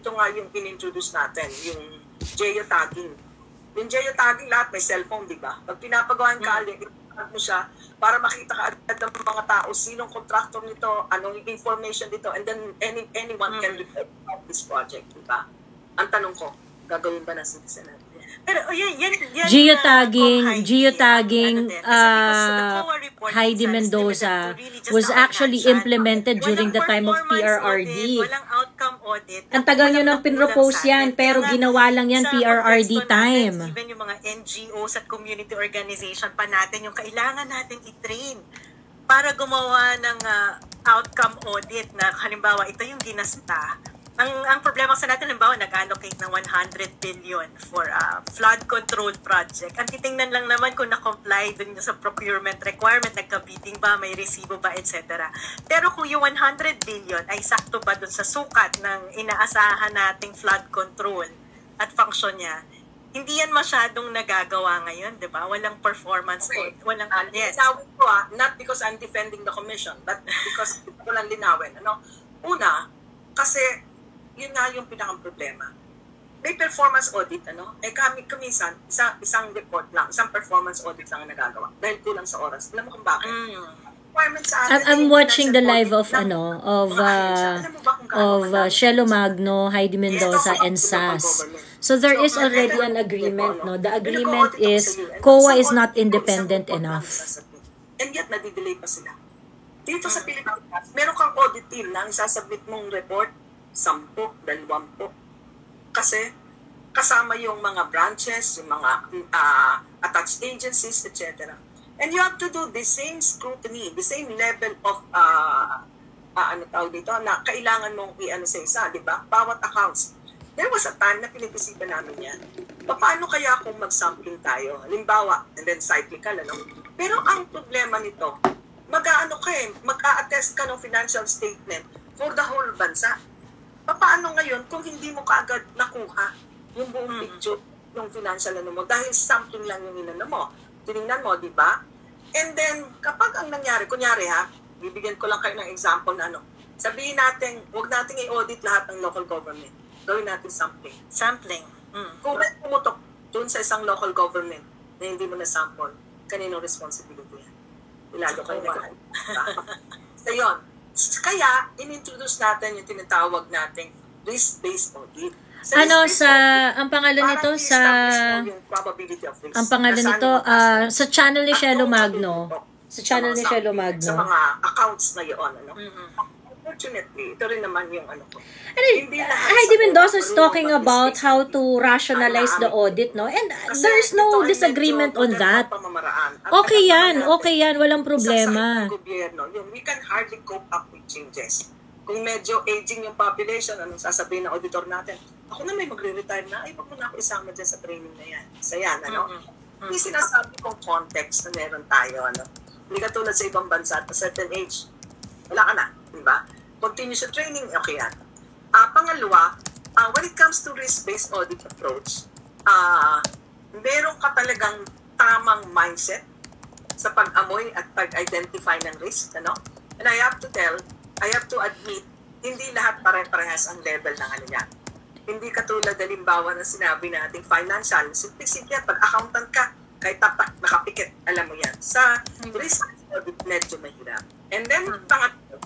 ito nga yung inintroduce natin, yung geotagging. Yung geotagging, lahat may cellphone, di ba? Pag pinapagawa yung kali, i-tag mo siya para makita ka agad ng mga tao, sinong contractor nito, anong information dito, and then anyone can report about this project, di ba? Ang tanong ko, gagawin ba ng citizen natin? Pero geotagging, Heidi Mendoza was actually implemented during the time of PRRD. Walang outcome audit. Ang tagal nyo nang pinropose yan, pero ginawa lang yan PRRD time. Even yung mga NGOs at community organization pa natin, yung kailangan natin i-train para gumawa ng outcome audit na halimbawa ito yung ginasta. Ang problema sa natin, halimbawa, nag-allocate ng 100 billion for a flood control project. Ang titingnan lang naman kung na-comply dun sa procurement requirement, nagka-bidding ba, may resibo ba, etc. Pero kung yung 100 billion ay sakto ba dun sa sukat ng inaasahan nating flood control at function niya, hindi yan masyadong nagagawa ngayon, di ba? Walang performance. Okay. Walang, yes. Linawin ko not because I'm defending the commission, but because walang linawin. Una, kasi yun nga yung pinakang problema. May performance audit, kami kuminsan, isang report lang, isang performance audit lang ang nagagawa. Dahil kulang sa oras. Alam mo kung bakit? I'm watching the live of Shelo Magno, Heidi Mendoza, and SAS. So there is already an agreement, no? The agreement is COA is not independent enough. And yet, nadidelay pa sila. Dito sa Pilipinas, meron kang audit team na isasubmit mong report 10, 20. Kasi kasama yung mga branches, yung mga attached agencies, etc. And you have to do the same scrutiny, the same level of na kailangan mong sa isa, di ba? Bawat accounts. There was a time na pinag-isipan namin yan. Paano kaya kung mag-sampling tayo? Halimbawa, and then cyclical, Pero ang problema nito, mag-a-attest ka ng financial statement for the whole bansa. Paano ngayon kung hindi mo kaagad nakuha yung buong picture ng financial mo dahil sampling lang yung mo. Tinignan mo, di ba? And then, kapag ang nangyari, kunyari bibigyan ko lang kayo ng example na sabihin natin, huwag natin i-audit lahat ng local government. Gawin natin sampling. Sampling. Kung may pumutok doon sa isang local government na hindi mo na-sample, kaninong responsibility yan? Ilalo kayo na. So yun. Kaya, inintroduce natin yung tinatawag nating risk-based audit. Ang pangalan nito sa channel ni Shelo Magno. Sa channel ni Shelo Magno. Sa mga accounts na yun, Unfortunately, ito rin naman yung ko. Heidi Mendoza is talking about how to rationalize the audit, no? And there's no disagreement on that. Okay yan, walang problema. We can hardly cope up with changes. Kung medyo aging yung population, anong sasabihin ng auditor natin? Ako na may magre-retire na, wag mo na ako isama dyan sa training na yan. Sa yan, Hindi sinasabi kong context na meron tayo, Hindi katulad sa ibang bansa at a certain age, wala ka na, di ba? Continue sa training, okay yan. Pangalawa, when it comes to risk-based audit approach, meron ka talagang tamang mindset sa pag-amoy at pag-identify ng risk, And I have to admit, hindi lahat pare-parehas ang level ng yan. Hindi katulad halimbawa na sinabi nating financial, simple yan, pag accountant ka, kahit tatak, nakapikit, alam mo yan. Sa risk audit, medyo mahirap. And then, pangatlo,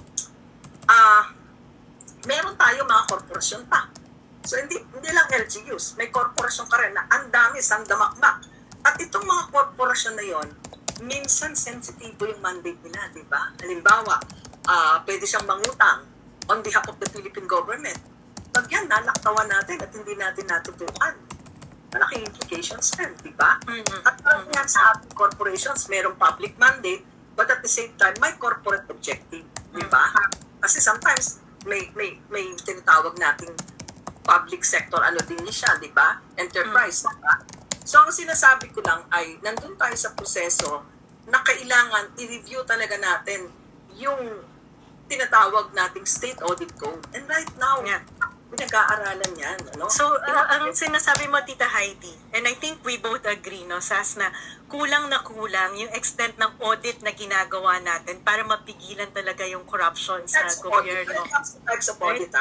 meron tayo mga korporasyon pa. So, hindi lang LGUs. May korporasyon ka rin na ang dami, sandamakmak. At itong mga korporasyon na yon, minsan sensitibo yung mandate nila, di ba? Halimbawa, pwede siyang mangutang on behalf of the Philippine government. Pag yan, nalaktawan natin at hindi natin natutukan. Malaking implications din, di ba? At parang yan sa ating corporations, merong public mandate, but at the same time, may corporate objective, di ba? Kasi sometimes, may tinatawag nating public sector, din siya, di ba? Enterprise, di ba? So, ang sinasabi ko lang ay, nandun tayo sa proseso na kailangan i-review talaga natin yung tinatawag nating state audit code. And right now, pinag-aaralan yan. So, ang sinasabi mo, Tita Heidi, and I think we both agree, Sas, na kulang yung extent ng audit na ginagawa natin para mapigilan talaga yung corruption sa gobyerno. Types of audit,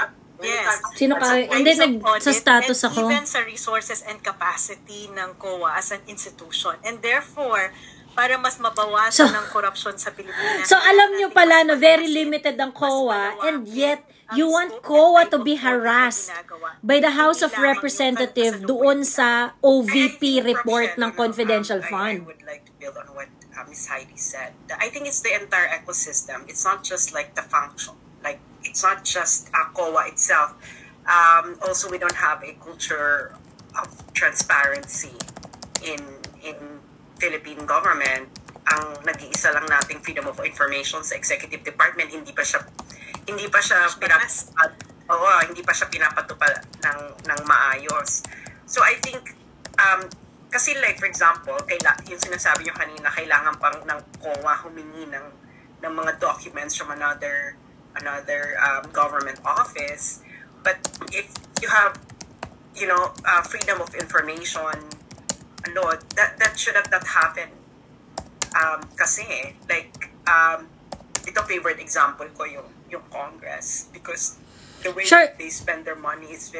Yes. Sino ka? So, Hindi, ways of audit sa status and ako. even sa resources and capacity ng COA as an institution. And therefore, para mas mabawasan ng korupsyon sa Pilipinas. So alam nyo pala na very limited ang COA, and yet you want COA to be harassed by the House of Representatives doon sa OVP report ng confidential I fund. would like to build on what Ms. Heidi said. I think it's the entire ecosystem. It's not just like the function. Like, it's not just COA itself. Also, we don't have a culture of transparency in Philippine government. Ang nag-iisa lang nating freedom of information sa executive department, hindi pa siya pinapatupad ng maayos. So I think kasi like for example, yung sinasabi niyo kanina, kailangan pang ng COA humingi ng mga documents from another government office. But if you have freedom of information law, that should have not happened. Kasi like ito favorite example ko yung Congress, because the way they spend their money it's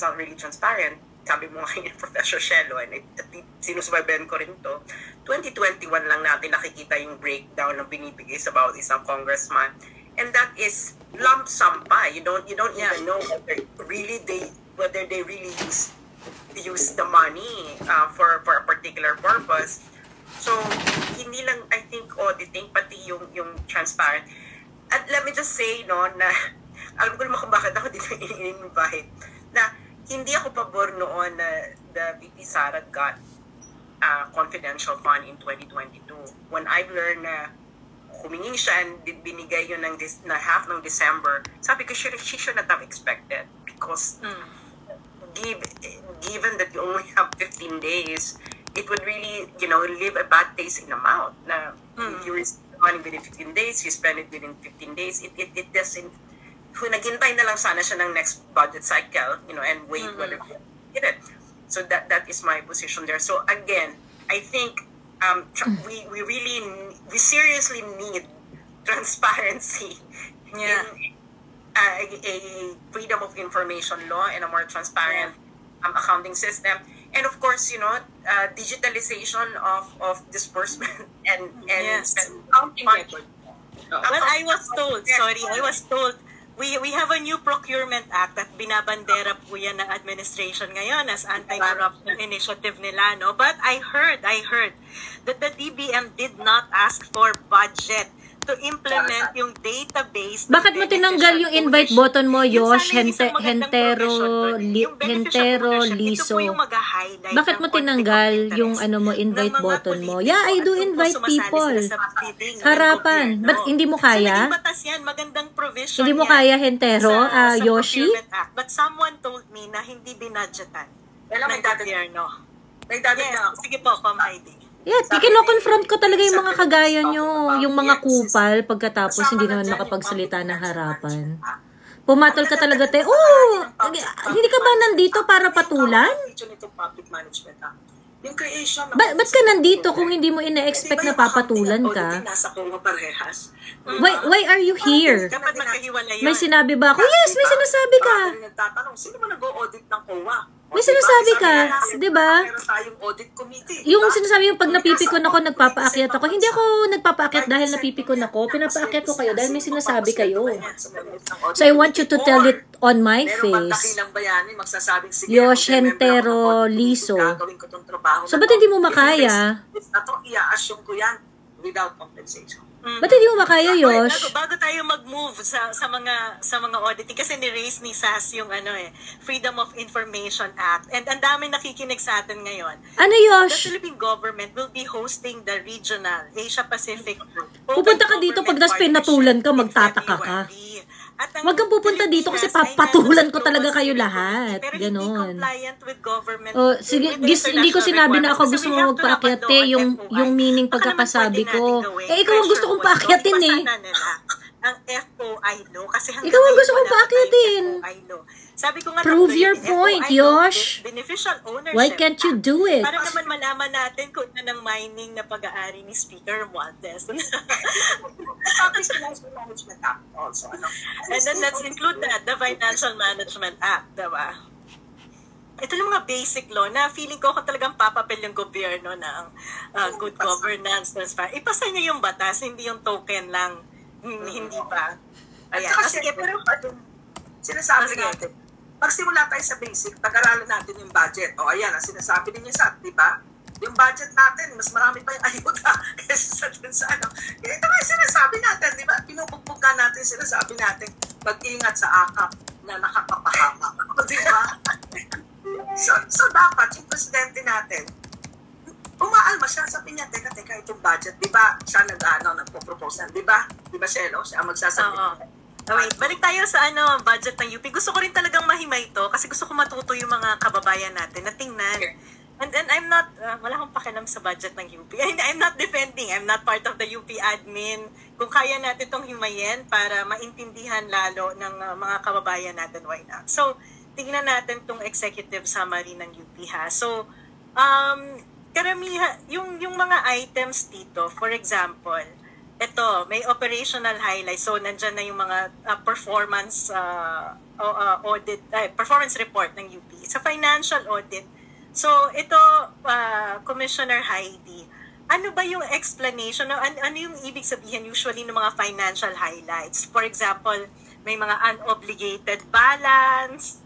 not really transparent. Sabi mo ngayon, Professor Shelo, and sinusubaybayan ko rin to, 2021 lang natin nakikita yung breakdown ng binibigay sa bawat isang congressman, and that is lump sum pa. You don't even know whether they really use the money for a particular purpose. So hindi lang, I think, auditing, pati yung transparent. At let me just say na alam ko naman kung bakit ako dito in-invite, na hindi ako pabor noon na the VP Sara got confidential fund in 2022. When I've learned na humingi siya and binigay yun na half ng December, sabi ko, she should not have expected, because given that you only have 15 days, it would really, leave a bad taste in the mouth. Na you receive money within 15 days, you spend it within 15 days, it doesn't. Kung naghintay na lang sana siya ng next budget cycle, and wait whether we get it. So that is my position there. So again, I think we seriously need transparency in a freedom of information law and a more transparent accounting system. And of course, digitalization of disbursement and Accounting record. Well, I was told, we have a new procurement act at binabandera po yan ng administration ngayon as anti-corruption initiative nila, no? But I heard that the DBM did not ask for budget to implement yung database. Bakit mo tinanggal yung invite button mo, Yosh? Hentero Liso. Bakit mo tinanggal yung invite button mo? Yeah, I do invite people. Harapan. Ba't hindi mo kaya? Hindi mo kaya, Hentero? Yoshi? But someone told me na hindi binadgetan. May dadating na. Sige po, Pam Heidi. Yeah, kino-confront ko talaga yung mga kagaya nyo, yung mga kupal, pagkatapos hindi naman makapagsalita ng harapan. Pumatol ka talaga, hindi ka ba nandito para patulan? Ba't ka nandito kung hindi mo ina-expect na papatulan ka? Why are you here? May sinabi ba ako? Yes, may sinasabi ka. Sino mo nag-o-audit ng COA? May sinasabi ka, di ba? Meron tayong audit committee. Yung sinasabi yung pag napipikon ako, nagpapaakyat ako. Hindi ako nagpapaakyat dahil napipikon ako. Pinapaakyat ko kayo dahil may sinasabi kayo. So I want you to tell it on my face. Yosh Hentero Liso. So ba't hindi mo makaya? I-assume ko yan without compensation. Ba't hindi mo makaya, Yosh? Bago tayo mag-move sa mga auditing, kasi ni-raise ni SAS yung Freedom of Information Act, and ang daming nakikinig sa atin ngayon. Ano, Yosh? The Philippine government will be hosting the regional Asia-Pacific. Pupunta ka dito pag nas pinatulan ka, magtataka ka. Huwag kang pupunta dito kasi papatulan ko talaga kayo lahat. Ganon. Sige, hindi ko sinabi na ako gusto mo magpaakyat yung meaning pagkakasabi ko. Ikaw ang gusto kong paakyatin eh. Ang FOI law kasi ikaw ang gusto kong paakyatin. fine. FOI law. Sabi ko nga, Prove tuloy, your point, FOI law, Yosh. Beneficial ownership. Why can't you do it? Para naman malaman natin kung ano ng mining na pag-aari ni Speaker Romualdez. Financial Management Act also. And then let's include the Financial Management Act, diba? Ito yung mga basic law na feeling ko kung talagang papapil yung gobyerno ng good governance, transparency. Ipasa niya yung batas, hindi yung token lang. Hindi pa. Ayan. Kasi pero sinasabi natin, magsimula tayo sa basic, pag-aralan natin yung budget. O ayan, ang sinasabi ninyo sa, di ba? Yung budget natin, mas marami pa yung ayuda kaysa sa ano. Ito nga yung sinasabi natin, di ba? Pinupupugan natin, sinasabi natin, mag-ingat sa akap na nakakapahamak. Di ba? So dapat yung presidente natin, umaalma siya, sabi niya, teka, itong budget, di ba, siya nagpo-propose, di ba, Shelo, siya magsasabi. Wait, balik tayo sa budget ng UP. Gusto ko rin talagang mahimay ito kasi gusto ko matuto yung mga kababayan natin na tingnan. And I'm not, wala akong pakialam sa budget ng UP. I'm not defending, I'm not part of the UP admin. Kung kaya natin itong himayin para maintindihan lalo ng mga kababayan natin, why not? So, tingnan natin itong executive summary ng UP ha. So, karamihan, yung mga items dito, for example, ito, may operational highlights. So, nandyan na yung mga performance audit, performance report ng UP. Sa financial audit, so ito, Commissioner Heidi, ano ba yung explanation, ano yung ibig sabihin usually ng mga financial highlights? For example, may mga unobligated balance,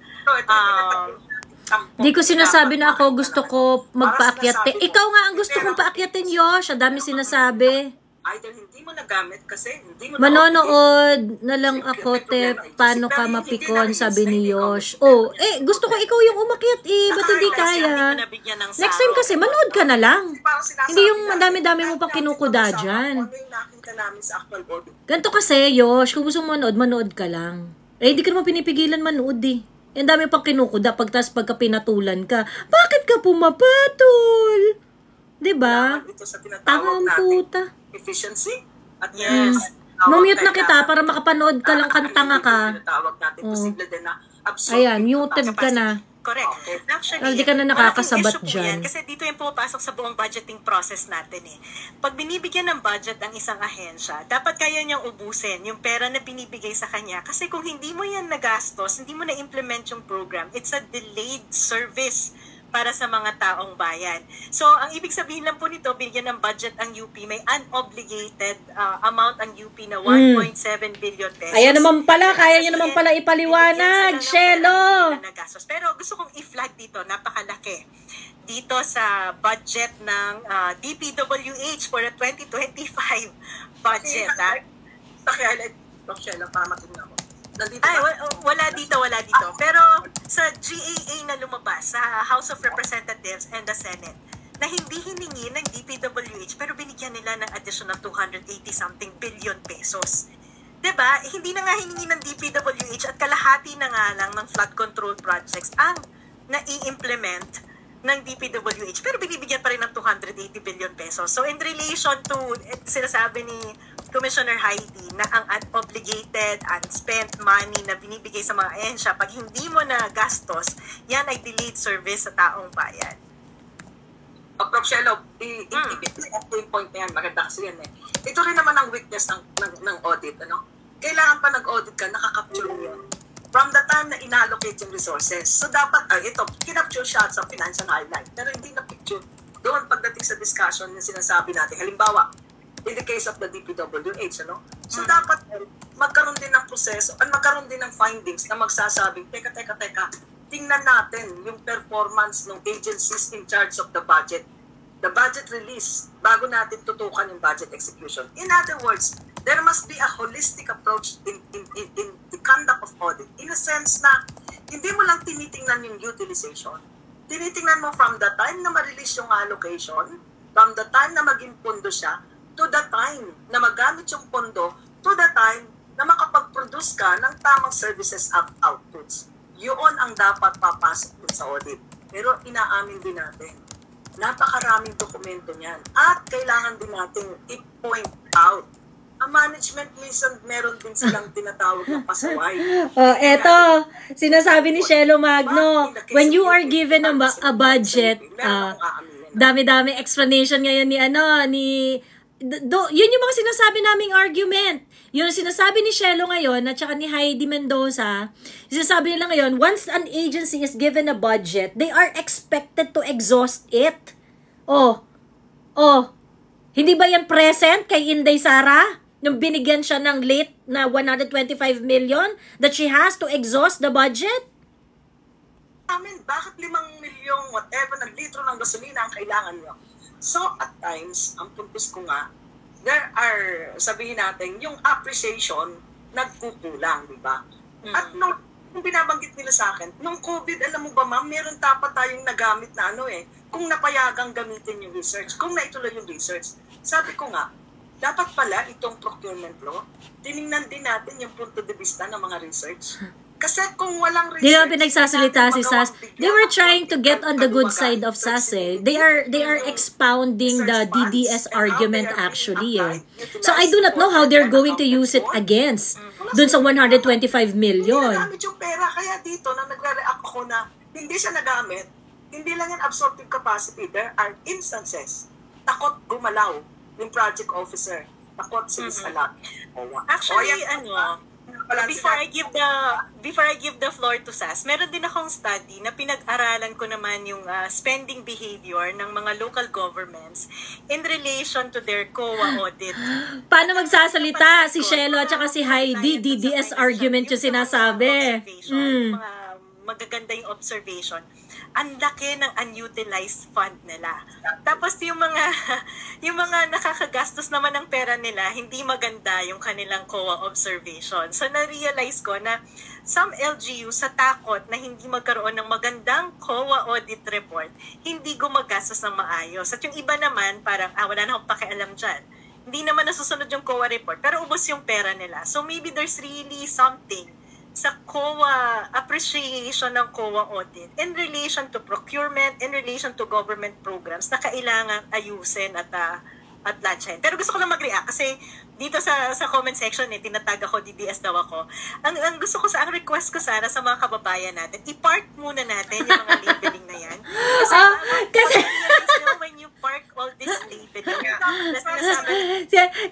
Di ko sinasabi na ako gusto ko magpaakyat. Ikaw nga ang gusto kong paakyatin, Yosh. Ang dami sinasabi. Either hindi mo nagamit kasi hindi mo manonood na lang ako, te. Paano ka mapikon, sabi ni Yosh. Gusto ko ikaw yung umakyat Ba't hindi kaya? Next time kasi, manood ka na lang. Hindi yung madami-dami mo pang kinukuda dyan. Ganito kasi, Yosh, kung gusto mo manood ka lang. Hindi ka naman pinipigilan manood Ang dami pang kinukuda, pagka pinatulan ka. Bakit ka pumapatol? Diba? Tangang puta. Efficiency? At yes. Mute na kita para makapanood ka lang kantanga ka. Ayan, muted ka na. Correct. Okay. Actually, hindi ka na nakakasabat dyan. Kasi dito yung pumapasok sa buong budgeting process natin Pag binibigyan ng budget ang isang ahensya, dapat kaya niyang ubusin yung pera na binibigay sa kanya. Kasi kung hindi mo yan nagastos, hindi mo na-implement yung program, it's a delayed service para sa mga taong bayan. So, ang ibig sabihin lang po nito, binigyan ng budget ang UP, may unobligated amount ang UP na 1.7 billion pesos. Ayan naman pala, kaya nyo naman pala ipaliwanag, Shelo! Pero gusto kong i-flag dito, napakalaki. Dito sa budget ng DPWH for the 2025 budget. Paki-highlight, Shelo, para matignan ko. Wala dito. Pero sa GAA na lumabas, sa House of Representatives and the Senate, na hindi hiningi ng DPWH, pero binigyan nila ng additional 280-something billion pesos. Diba? Hindi na nga hiningi ng DPWH at kalahati na nga lang ng flood control projects ang nai-implement ng DPWH, pero binibigyan pa rin ng 280 billion pesos. So in relation to, sinasabi ni Commissioner Heidi na ang unobligated, unspent money na binibigay sa mga ahensya, pag hindi mo na gastos, yan ay delayed service sa taong bayan. Prof. Shelo, i-pick up yung point na yan, maganda kasi yan Ito rin naman ang weakness ng audit, Kailangan pa nag-audit ka, nakakapture mo yun. From the time na inallocate yung resources. So dapat, kinapture siya sa financial highlight, pero hindi na picture. Doon pagdating sa discussion yung sinasabi natin, halimbawa, in the case of the DPWH, So dapat magkaroon din ng proseso at magkaroon din ng findings na magsasabing, teka, tingnan natin yung performance ng agencies in charge of the budget release, bago natin tutukan yung budget execution. In other words, there must be a holistic approach in the conduct of audit. In a sense na, hindi mo lang tinitingnan yung utilization. Tinitingnan mo from the time na ma-release yung allocation, from the time na maging pondo siya, to the time na magamit yung pondo, to the time na makapag-produce ka ng tamang services at outputs. Yun ang dapat papasok din sa audit. Pero inaamin din natin, napakaraming dokumento niyan. At kailangan din natin i-point out ang management minsan meron din silang tinatawag na pasaway. Eto, sinasabi ni Shelo Magno, when you are given a budget, dami-dami explanation ngayon yun yung mga sinasabi naming argument. Yung sinasabi ni Shelo ngayon at saka ni Heidi Mendoza, sinasabi nila ngayon, once an agency is given a budget, they are expected to exhaust it. Hindi ba yan present kay Inday Sara? Nung binigyan siya ng late na 125 million that she has to exhaust the budget? Bakit 5 milyong whatever na litro ng gasolina ang kailangan nyo? So, at times, ang puntos ko nga, there are, sabihin natin, yung appreciation, nagkukulang, di ba? At nung binabanggit nila sa akin, nung COVID, alam mo ba ma'am, meron dapat tayong nagamit na kung napayagang gamitin yung research, kung naituloy yung research. Sabi ko nga, dapat pala itong procurement law, tinignan din natin yung punto de vista ng mga research. Kasi kung walang research, di ba pinagsasalita si SAS? They were trying to get on the good side of SAS eh. They are expounding the DDS argument actually eh. So I do not know how they're going to use it against dun sa 125 million. Hindi nagamit yung pera. Kaya dito, na nagre-react ako na hindi siya nagamit, hindi lang yung absorptive capacity. There are instances, takot gumalaw yung project officer. Takot sinisalak. Actually, before I give the floor to SAS, meron din akong study na pinag-aralan ko naman yung spending behavior ng mga local governments in relation to their COA audit. Paano magsasalita si Shelo at saka si Heidi? DDS argument yung sinasabi. Mga magaganda yung observation. Ang laki ng unutilized fund nila. Tapos yung mga nakakagastos naman ng pera nila, hindi maganda yung kanilang COA observation. So na-realize ko na some LGU sa takot na hindi magkaroon ng magandang COA audit report, hindi gumagastos ng maayos. At yung iba naman, parang wala na akong pakialam dyan. Hindi naman nasusunod yung COA report, pero ubos yung pera nila. So maybe there's really something sa COA, appreciation ng COA audit in relation to procurement, in relation to government programs na kailangan ayusin at lansyahin. Pero gusto ko lang mag-react kasi dito sa comment section tinatag ako, DDS daw ako. Ang gusto ko ang request ko sana sa mga kababayan natin, i-park muna natin yung mga labeling na yan. Kasi when you park all this labeling,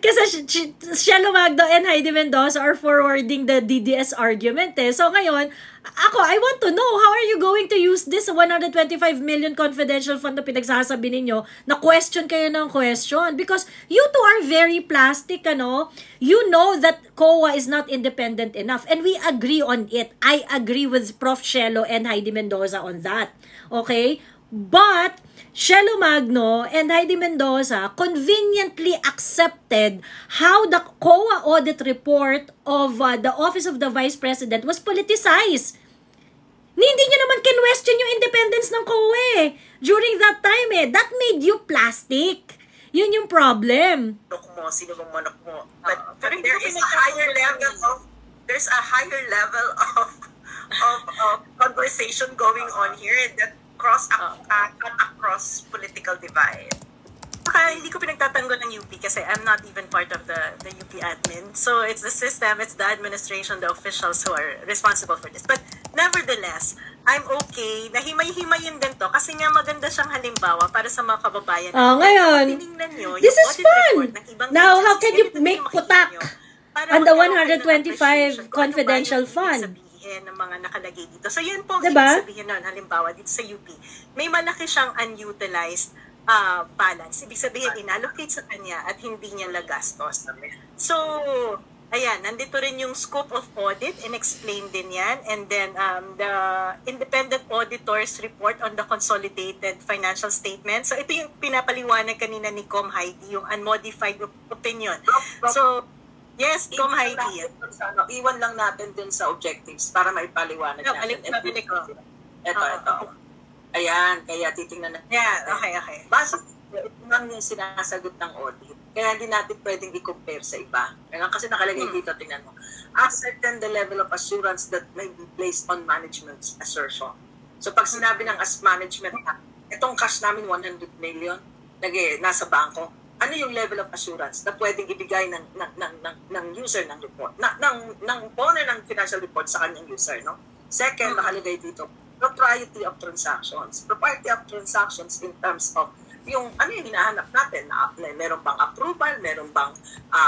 kasi Shelo Magno and Heidi Mendoza are forwarding the DDS argument eh. So ngayon, I want to know, how are you going to use this 125 million confidential fund na pinagsasabi ninyo, na question kayo ng question? Because you two are very plastic, You know that COA is not independent enough, and we agree on it. I agree with Prof. Shelo and Heidi Mendoza on that. Okay? But Shelo Magno and Heidi Mendoza conveniently accepted how the COA audit report of the Office of the Vice President was politicized. Hindi nyo naman question yung independence ng COA during that time eh. That made you plastic. Yun yung problem. Sino bang manok mo? But there is a higher level of conversation going on here that cut across political divide. Saka hindi ko pinagtatanggol ng UP kasi I'm not even part of the UP admin. So it's the system, it's the administration, the officials who are responsible for this. But nevertheless, I'm okay na himay-himayin din to kasi nga maganda siyang halimbawa para sa mga kababayan. Ngayon, this is fun! Now, how can you make putak on the 125 confidential fund? Ng mga nakalagay dito. So yun po, diba? Ibig sabihin nun, halimbawa dito sa UP, may malaki siyang unutilized balance. Ibig sabihin, inallocate sa kanya at hindi niya nagastos. So, ayan, nandito rin yung scope of audit, in-explain din yan. And then, the independent auditor's report on the consolidated financial statement. So, ito yung pinapaliwanag kanina ni Com Heidi, yung unmodified opinion. So, yes, Com Heidi. Iwan lang natin dun sa objectives para maipaliwanag natin. Ito. Ayan, kaya titingnan natin. Yeah, okay. Basta ito lang yung sinasagot ng audit. Kaya hindi natin pwedeng i-compare sa iba. Kasi nakalagay dito, tingnan mo. Ascertain the level of assurance that may be placed on management's assertion. So pag sinabi ng as management, itong cash namin 100 million, nasa bangko, ano yung level of assurance na pwedeng ibigay ng user ng report, ng owner ng financial report sa kanyang user, no? Second, nakalagay dito, propriety of transactions. Propriety of transactions in terms of yung ano yung hinahanap natin, na meron bang approval, meron bang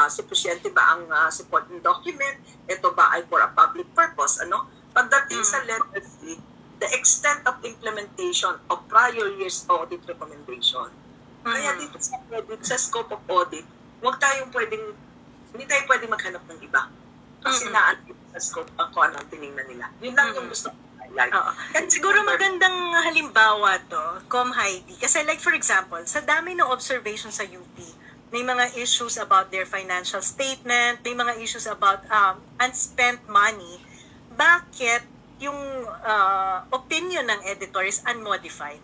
sufficiente ba ang supporting document, ito ba ay for a public purpose, ano? Pagdating sa letter C, the extent of implementation of prior year's audit recommendation. Kaya dito sa scope of audit, hindi tayo pwedeng maghanap ng iba. Kasi sa scope kung ano ang tinignan nila. Yun lang yung gusto ko highlight. Siguro magandang halimbawa to, Heidi. Kasi like for example, sa dami ng observation sa UP, may mga issues about their financial statement, may mga issues about unspent money. Bakit yung opinion ng editor is unmodified?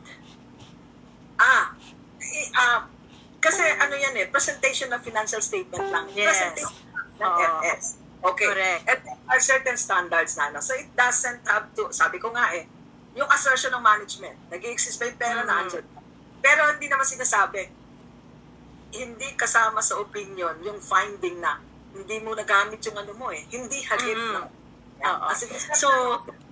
Kasi ano yan presentation ng financial statement lang. Yes. Presentation ng FS. Okay. Correct. And there are certain standards na. So it doesn't have to, sabi ko nga yung assertion ng management, nag-i-exist ba yung pera na andyan. Pero hindi naman sinasabi, hindi kasama sa opinion yung finding na hindi mo nagamit yung ano mo Hindi hagip na. So,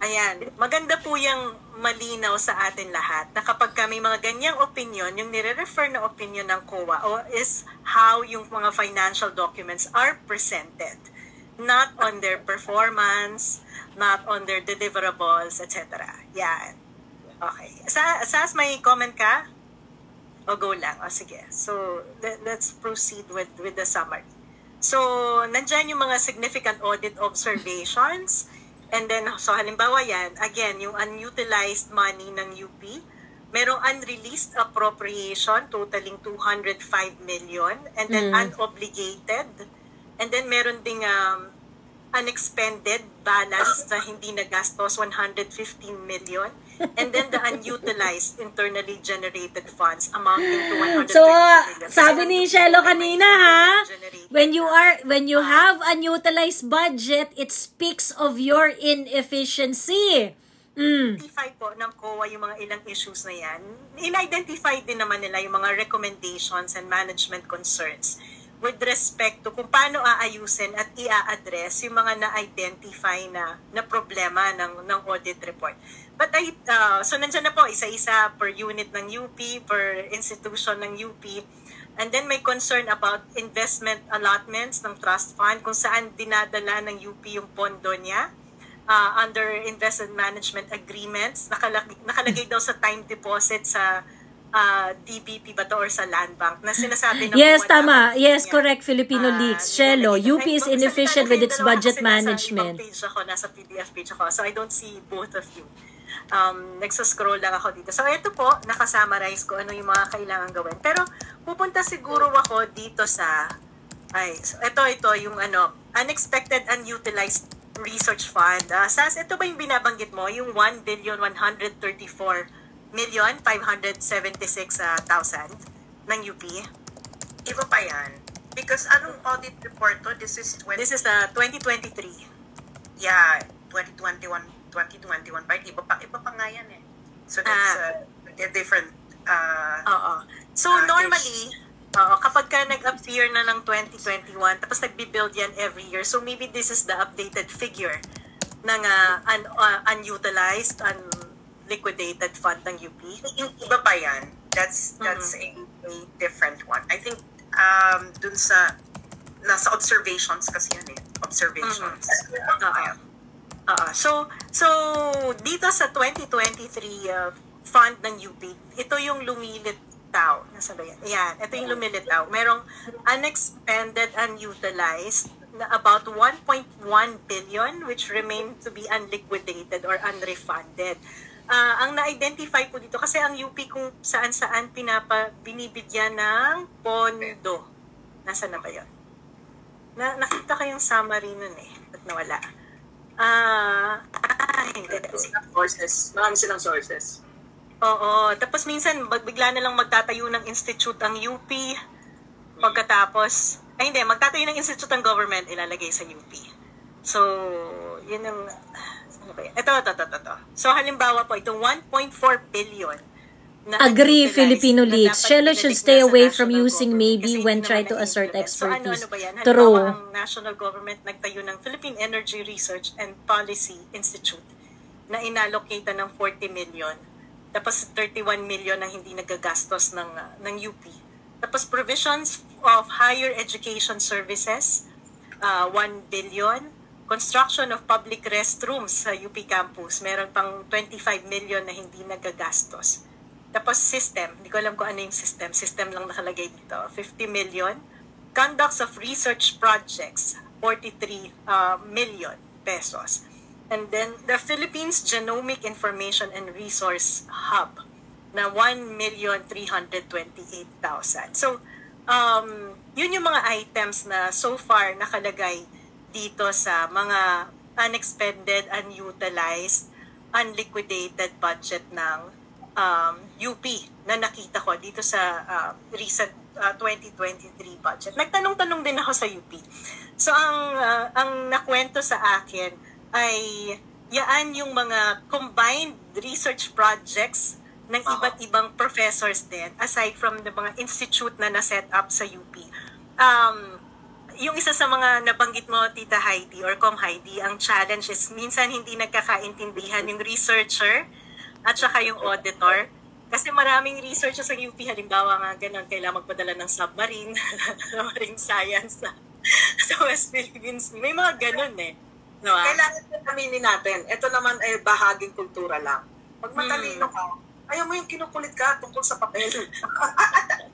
ayan, maganda po yung malinaw sa atin lahat na kapag may mga ganyang opinion, yung nire-refer na opinion ng COA is how yung mga financial documents are presented. Not on their performance, not on their deliverables, etc. Yan. Okay. Sas, may comment ka? O go lang? O sige. So, let's proceed with the summary. So, nandyan yung mga significant audit observations. And then, so halimbawa yan, again, yung unutilized money ng UP, merong unreleased appropriation totaling 205 million, and then unobligated, and then meron ding unexpended balance na hindi nagastos, 115 million, and then the unutilized internally generated funds amounting to 130 So, million. sabi ni Shelo kanina when you have unutilized budget, it speaks of your inefficiency. Identify po ng COA yung mga ilang issues na yan. In-identify din naman nila yung mga recommendations and management concerns with respect to kung paano aayusin at i-address yung mga na-identify na problema ng audit report. But so nandyan na po, isa-isa per unit ng UP, per institution ng UP. And then may concern about investment allotments ng trust fund, kung saan dinadala ng UP yung pondo niya under investment management agreements. Nakalagay daw sa time deposit sa DBP ba to or sa Land Bank na sinasabi na yes, tama. Yes, correct, Filipino Leaks. Shelo, UP is inefficient with its budget management. Nasa page ako, nasa PDF page ako. So I don't see both of you. Nagsascroll lang ako dito. So ito po, nakasummarize ko ano yung mga kailangan gawin. Pero pupunta siguro ako dito sa so ito yung unexpected unutilized research fund. Sas, ito ba yung binabanggit mo? Yung 1,134,576,000 ng UP? Iba pa yan. Because anong audit report to? This is 2023. Yeah, 2021 right? Iba pa nga yan So that's a different So normally, kapag ka nag-appear na ng 2021, tapos nagbi-build yan every year, so maybe this is the updated figure ng unutilized, liquidated fund ng UP. Iba pa yan. That's a different one. I think dun sa nasa observations kasi yan Observations. So dito sa 2023 fund ng UP, ito yung lumilitaw. Nasa ba yan? Ayan, ito yung lumilitaw. Merong unexpended, unutilized na about 1.1 billion which remain to be unliquidated or unrefunded. Ang na-identify ko dito, kasi ang UP kung saan-saan binibigyan ng pondo. Nasaan na ba yun? Nakita ko yung summary nun Ba't nawala? Hindi. Marami silang sources. Oo. Tapos minsan, bigla na lang magtatayo ng institute ang UP. Pagkatapos, magtatayo ng institute ang government, ilalagay sa UP. So, yun ang... Ito. So, halimbawa po, itong 1.4 billion Agree, unutilized Filipino na leaks. dapat Shelo should ibalik stay na sa away from national using government maybe kasi when hindi trying naman to assert na-implement. So expertise. ano ba yan? True. Halimbawa, ang national government nagtayo ng Philippine Energy Research and Policy Institute na inallocate ng 40 million. Tapos 31 million na hindi nagagastos ng UP. Tapos provisions of higher education services, 1 billion. Construction of public restrooms sa UP campus, meron pang 25 million na hindi nagagastos. Tapos system, hindi ko alam kung ano yung system lang nakalagay dito, 50 million. Conducts of research projects, 43 million pesos. And then the Philippines Genomic Information and Resource Hub na 1,328,000. So, yun yung mga items na so far nakalagay dito sa mga unexpended, unutilized, unliquidated budget ng UP na nakita ko dito sa recent 2023 budget. Nagtanong-tanong din ako sa UP. So, ang nakwento sa akin ay yaan yung mga combined research projects ng iba't ibang professors din, aside from the mga institute na na-set up sa UP. Yung isa sa mga nabanggit mo, Tita Heidi, or Com Heidi, ang challenge is minsan hindi nagkakaintindihan yung researcher at saka yung auditor. Kasi maraming researchers sa UP, halimbawa nga ganun, kailangan magpadala ng submarine, marine science sa West Philippines. May mga ganun eh. No, Kailangan aminin natin, ito naman ay bahaging kultura lang. Pag matalino ka, ayaw mo yung kinukulit ka tungkol sa papel.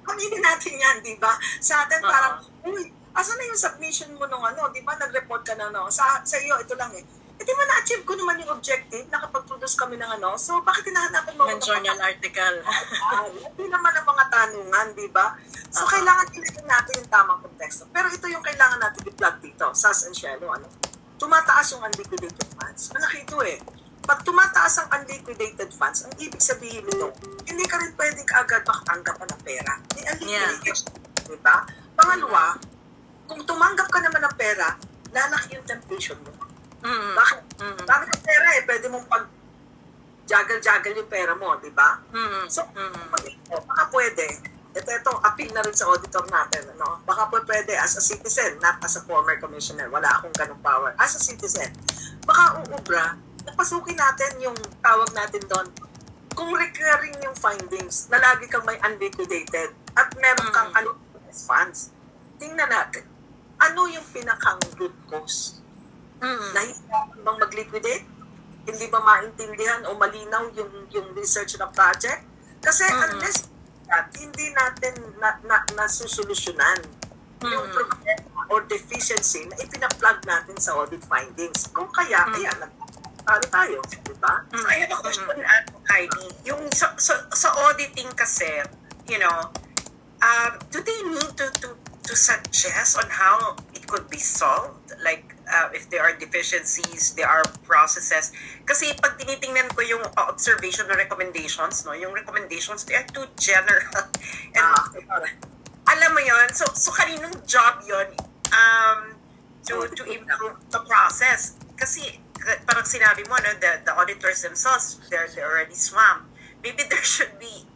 Aminin natin yan, di ba? Sa atin parang, uy, asan na yung submission mo nung di ba, nag-report ka na, Sa iyo, ito lang eh. Eh, di ba na-achieve ko naman yung objective, nakapag-produce kami ng so bakit hinahanapan mo? ng journal article. Hindi naman ang mga tanungan, di ba? So, kailangan ilagay natin yung tamang konteksto. Pero ito yung kailangan natin i-plug dito, SAS and Shelo, tumataas yung unliquidated funds. Malaki ito eh. Pag tumataas ang unliquidated funds, ang ibig sabihin nito, hindi ka rin pwedeng kaagad makatanggap ng pera. May unliquidated, di ba? Pangalawa, kung tumanggap ka naman ng pera, lalaki yung temptation mo. Bakit? Bakit ang pera eh? Pwede mong pag-juggle yung pera mo, di ba? So, baka pwede. Ito, appeal na rin sa auditor natin. Baka pwede as a citizen, not as a former commissioner. Wala akong ganong power. As a citizen, baka uubra, napasukin natin yung tawag natin doon. Kung recurring yung findings, na lagi kang may unliquidated at meron kang unliquidated funds, tingnan natin, ano yung pinakang root cause? Nahihirapan bang mag-liquidate? Hindi ba maintindihan o malinaw yung research na project? Kasi unless hindi natin nasusolusyonan yung problema or deficiency na ipina-plug natin sa audit findings. Kung kaya, tayo, di ba? I have a question, Heidi. Yung sa auditing kasi, do they need to suggest on how it could be solved? Like, if there are deficiencies, there are processes. Kasi pag tinitingnan ko yung observation or recommendations, yung recommendations, they are too general. And, alam mo yun, so kaninong job yun to improve the process? Kasi, parang sinabi mo, the auditors themselves, they're already swamped. Maybe there should be,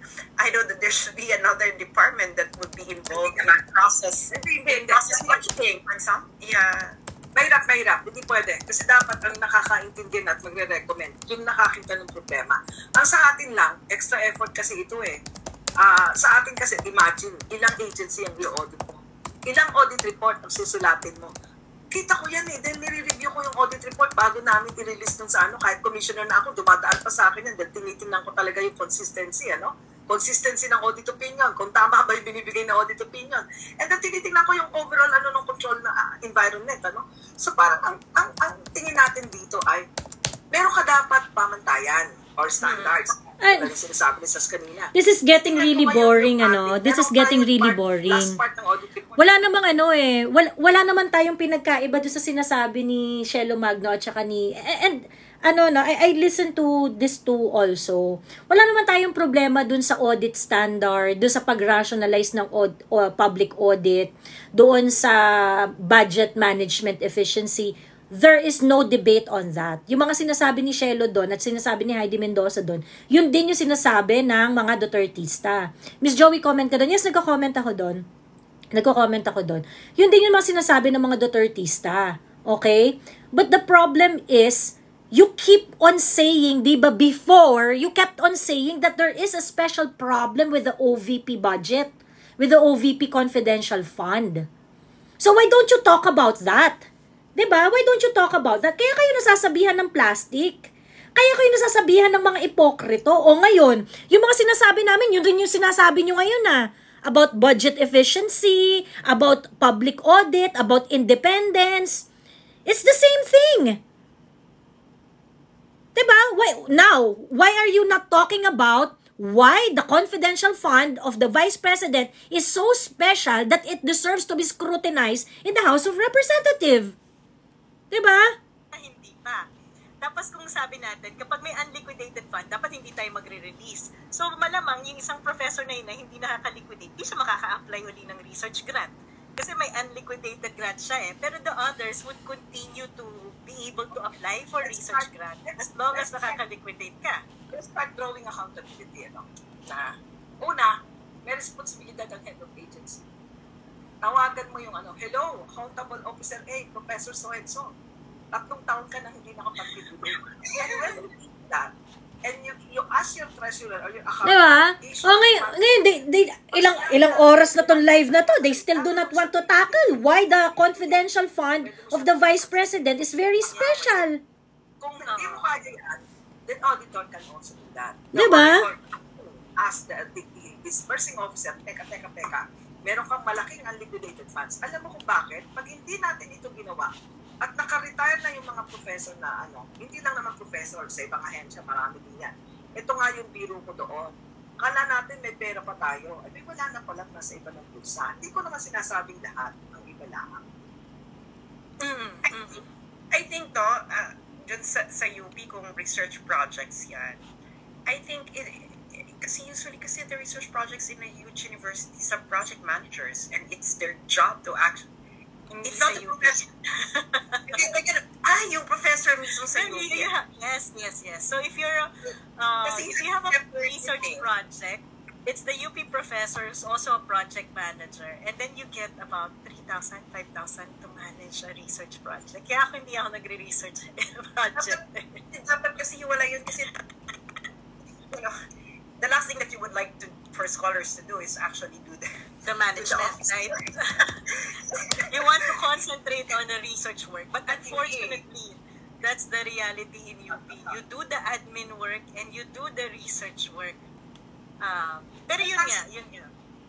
I know that there should be another department that would be involved in that process. Process budgeting, for example. Yeah. Mahirap. Hindi pwede. Kasi dapat ang nakakaintindi at magre-recommend yung nakakita ng problema. Ang sa atin lang, extra effort kasi ito eh. Sa atin kasi, imagine, ilang agency ang i-audit mo. Ilang audit report ang susulatin mo. Kita ko yan eh. Dahil nire-review ko yung audit report bago namin i-release dun sa kahit commissioner na ako, dumadaan pa sa akin yan. Dahil tinitingnan ko talaga yung consistency, consistency ng audit opinion, kung tama ba yung binibigay na audit opinion. And then tinitingnan ko yung overall ng control na environment. So parang ang tingin natin dito ay meron ka dapat pamantayan or standards. Ano sinasabi ni Sas kanina. This is getting really boring, This is getting really boring. Last part ng audit report. Wala namang wala naman tayong pinagkaiba doon sa sinasabi ni Shelo Magno at saka ni I listen to this too also. Wala naman tayong problema dun sa audit standard, dun sa pag-rationalize ng public audit, doon sa budget management efficiency. there is no debate on that. Yung mga sinasabi ni Shelo doon at sinasabi ni Heidi Mendoza doon, yun din yung sinasabi ng mga Dutertista. Miss Joey, comment ka doon? Yes, nagko-comment ako doon. Yun din yung mga sinasabi ng mga Dutertista. Okay? But the problem is, you keep on saying, di ba, before, you kept on saying that there is a special problem with the OVP budget, with the OVP confidential fund. So why don't you talk about that? Diba? Why don't you talk about that? Kaya kayo nasasabihan ng plastic. Kaya kayo nasasabihan ng mga ipokrito. O ngayon, yung mga sinasabi namin, yun din yung sinasabi nyo ngayon about budget efficiency, about public audit, about independence. It's the same thing. Diba? Why are you not talking about why the confidential fund of the Vice President is so special that it deserves to be scrutinized in the House of Representatives? Diba? Hindi pa. Tapos kung sabi natin, kapag may unliquidated fund, dapat hindi tayo magre-release. So malamang yung isang professor na yun na hindi nakaka-liquidate, di siya makaka-apply uli ng research grant. Kasi may unliquidated grant siya Pero the others would continue to be able to apply for research grant as long as nakaka-liquidate ka. Let's start drawing accountability. Na, una, may responsibilidad ang head of agency. Tawagan mo yung hello, accountable officer A, Professor so-and-so. 3 taon ka na hindi nakapag-liquidate. When you do that, and you ask your treasurer or your account. Diba? O ngayon, ilang oras na tong live na to, they still do not want to tackle why the confidential fund of the Vice President is very special. Kung hindi mo kaya yan, then auditor can also do that. Diba? Ask the disbursing officer, teka, meron kang malaking unliquidated funds. Alam mo kung bakit? Pag hindi natin ito ginawa, at naka-retire na yung mga professor na hindi lang naman professor sa ibang ahensya, marami din yan. Ito nga yung biro ko doon. Kala natin may pera pa tayo. Ay, wala na pala nasa iba ng bulsa. Hindi ko naman sinasabing lahat ng iba lang. I think dun sa UP kung research projects yan, I think kasi usually the research projects in a huge university, some project managers, and it's their job to actually. It's not the professor. Yung professor mismo sa UP. Yes. So if you have a research project, it's the UP professor who's also a project manager, and then you get about 3,000, 5,000 to manage a research project. Kaya ako hindi ako nagre-research project. Dapat kasi wala yun kasi the last thing that you would like for scholars to do is actually do the management, right? You want to concentrate on the research work, but unfortunately, that's the reality in UP. You do the admin work and you do the research work. Pero yun nga.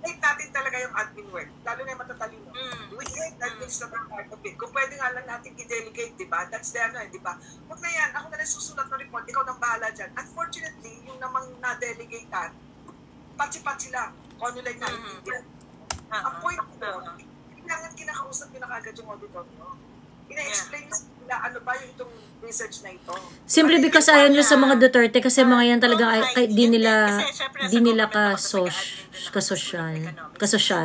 Hate natin talaga yung admin work, lalo na yung matatalino. We hate administrative part of it. Kung pwede nga lang natin i-delegate, di ba? That's the di ba? Huwag na yan, ako na lang susulat ng report, ikaw nang bahala dyan. Unfortunately, yung namang na-delegatean, patsi-patsi lang, kung ano lang na-intindihan. Ang point ko, kailangan kinakausap nyo na kagad yung auditor nyo. Ina-explain nila ano ba yung itong research na ito. Simply because ayaw nyo sa mga Duterte kasi mga yan talaga di nila kasosyalan.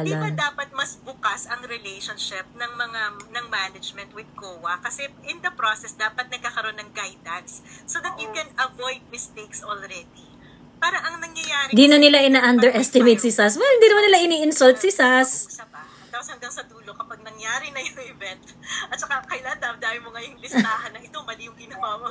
Di ba dapat mas bukas ang relationship ng management with COA kasi in the process dapat nagkakaroon ng guidance so that you can avoid mistakes already. Para ang nangyayari di na nila ina-underestimate si Sas. Well, hindi naman nila ini-insult si Sas. Tapos hanggang sa dulo, kapag nangyari na yung event, at saka kailan dami mo ngayong listahan na ito, mali yung ginawa mo.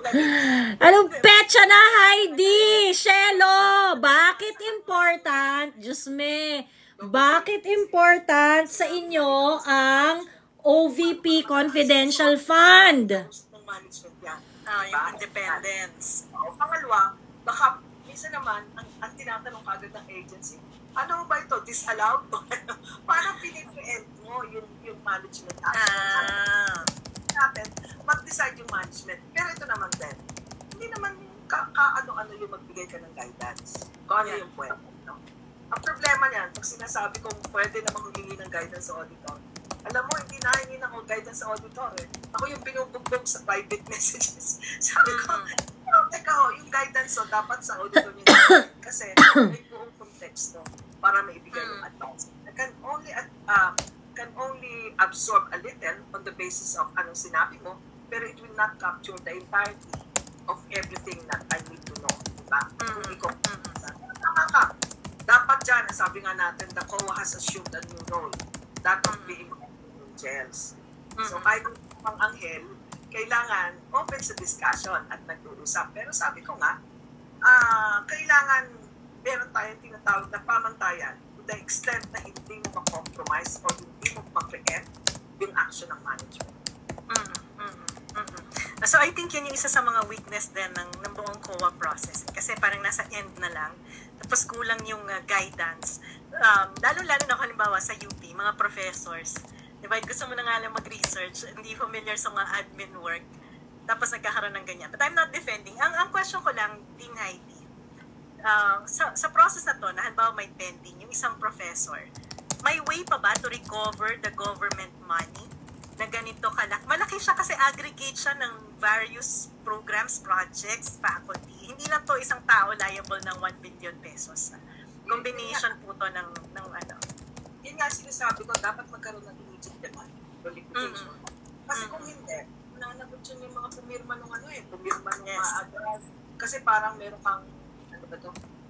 Anong petsa na, Heidi? Shelo, bakit important? Diyos me, bakit important sa inyo ang OVP Confidential Fund? Yung independence. Pangalawa, baka minsan naman, ang tinatanong kagad ng agency, ano ba ito? Disallowed? Parang pinipend mo yung management natin. Mag-decide yung management. Pero ito naman din, hindi naman ano yung magbigay ka ng guidance. Kung ano yung pwede. No? Ang problema niyan, pag sinasabi kong pwede namang humingi ng guidance sa auditor, alam mo, hindi nahingi ng guidance sa auditor. Ako yung binubugbog sa private messages. Sabi ko, teka yung guidance dapat sa auditor niyo. Kasi may buong konteksto para maibigay yung advice. I can only absorb a little on the basis of anong sinabi mo, pero it will not capture the entirety of everything that I need to know. Diba? Hindi ko. Tama ka. Dapat dyan, sabi nga natin, the COA has assumed a new role. That of being angels. So kahit ang anghel, kailangan open sa discussion at nag-uusap. Pero sabi ko nga, kailangan meron tayong tinatawag na pamantayan to the extent na hindi mo ma-compromise o hindi mo ma-preempt yung action ng management. So I think yun yung isa sa mga weakness din ng buong COA process. Kasi parang nasa end na lang. Tapos kulang yung guidance. Lalo-lalo na halimbawa sa UP, mga professors. Diba? Gusto mo na nga lang mag-research, hindi familiar sa mga admin work. Tapos nagkakaroon ng ganyan. But I'm not defending. Ang question ko lang, Dean Heidi, sa process na to, na halimbawa may pending, yung isang professor, may way pa ba to recover the government money na ganito kalaki? Malaki siya kasi aggregate siya ng various programs, projects, faculty. Hindi lang to isang tao liable ng 1 billion pesos. Combination po to ng ano. Yun nga sinasabi ko, dapat magkaroon ng immediate demand o liquidation. Kasi kung hindi, nananagot yun yung mga pumirma ng pumirma ng mga kasi parang meron kang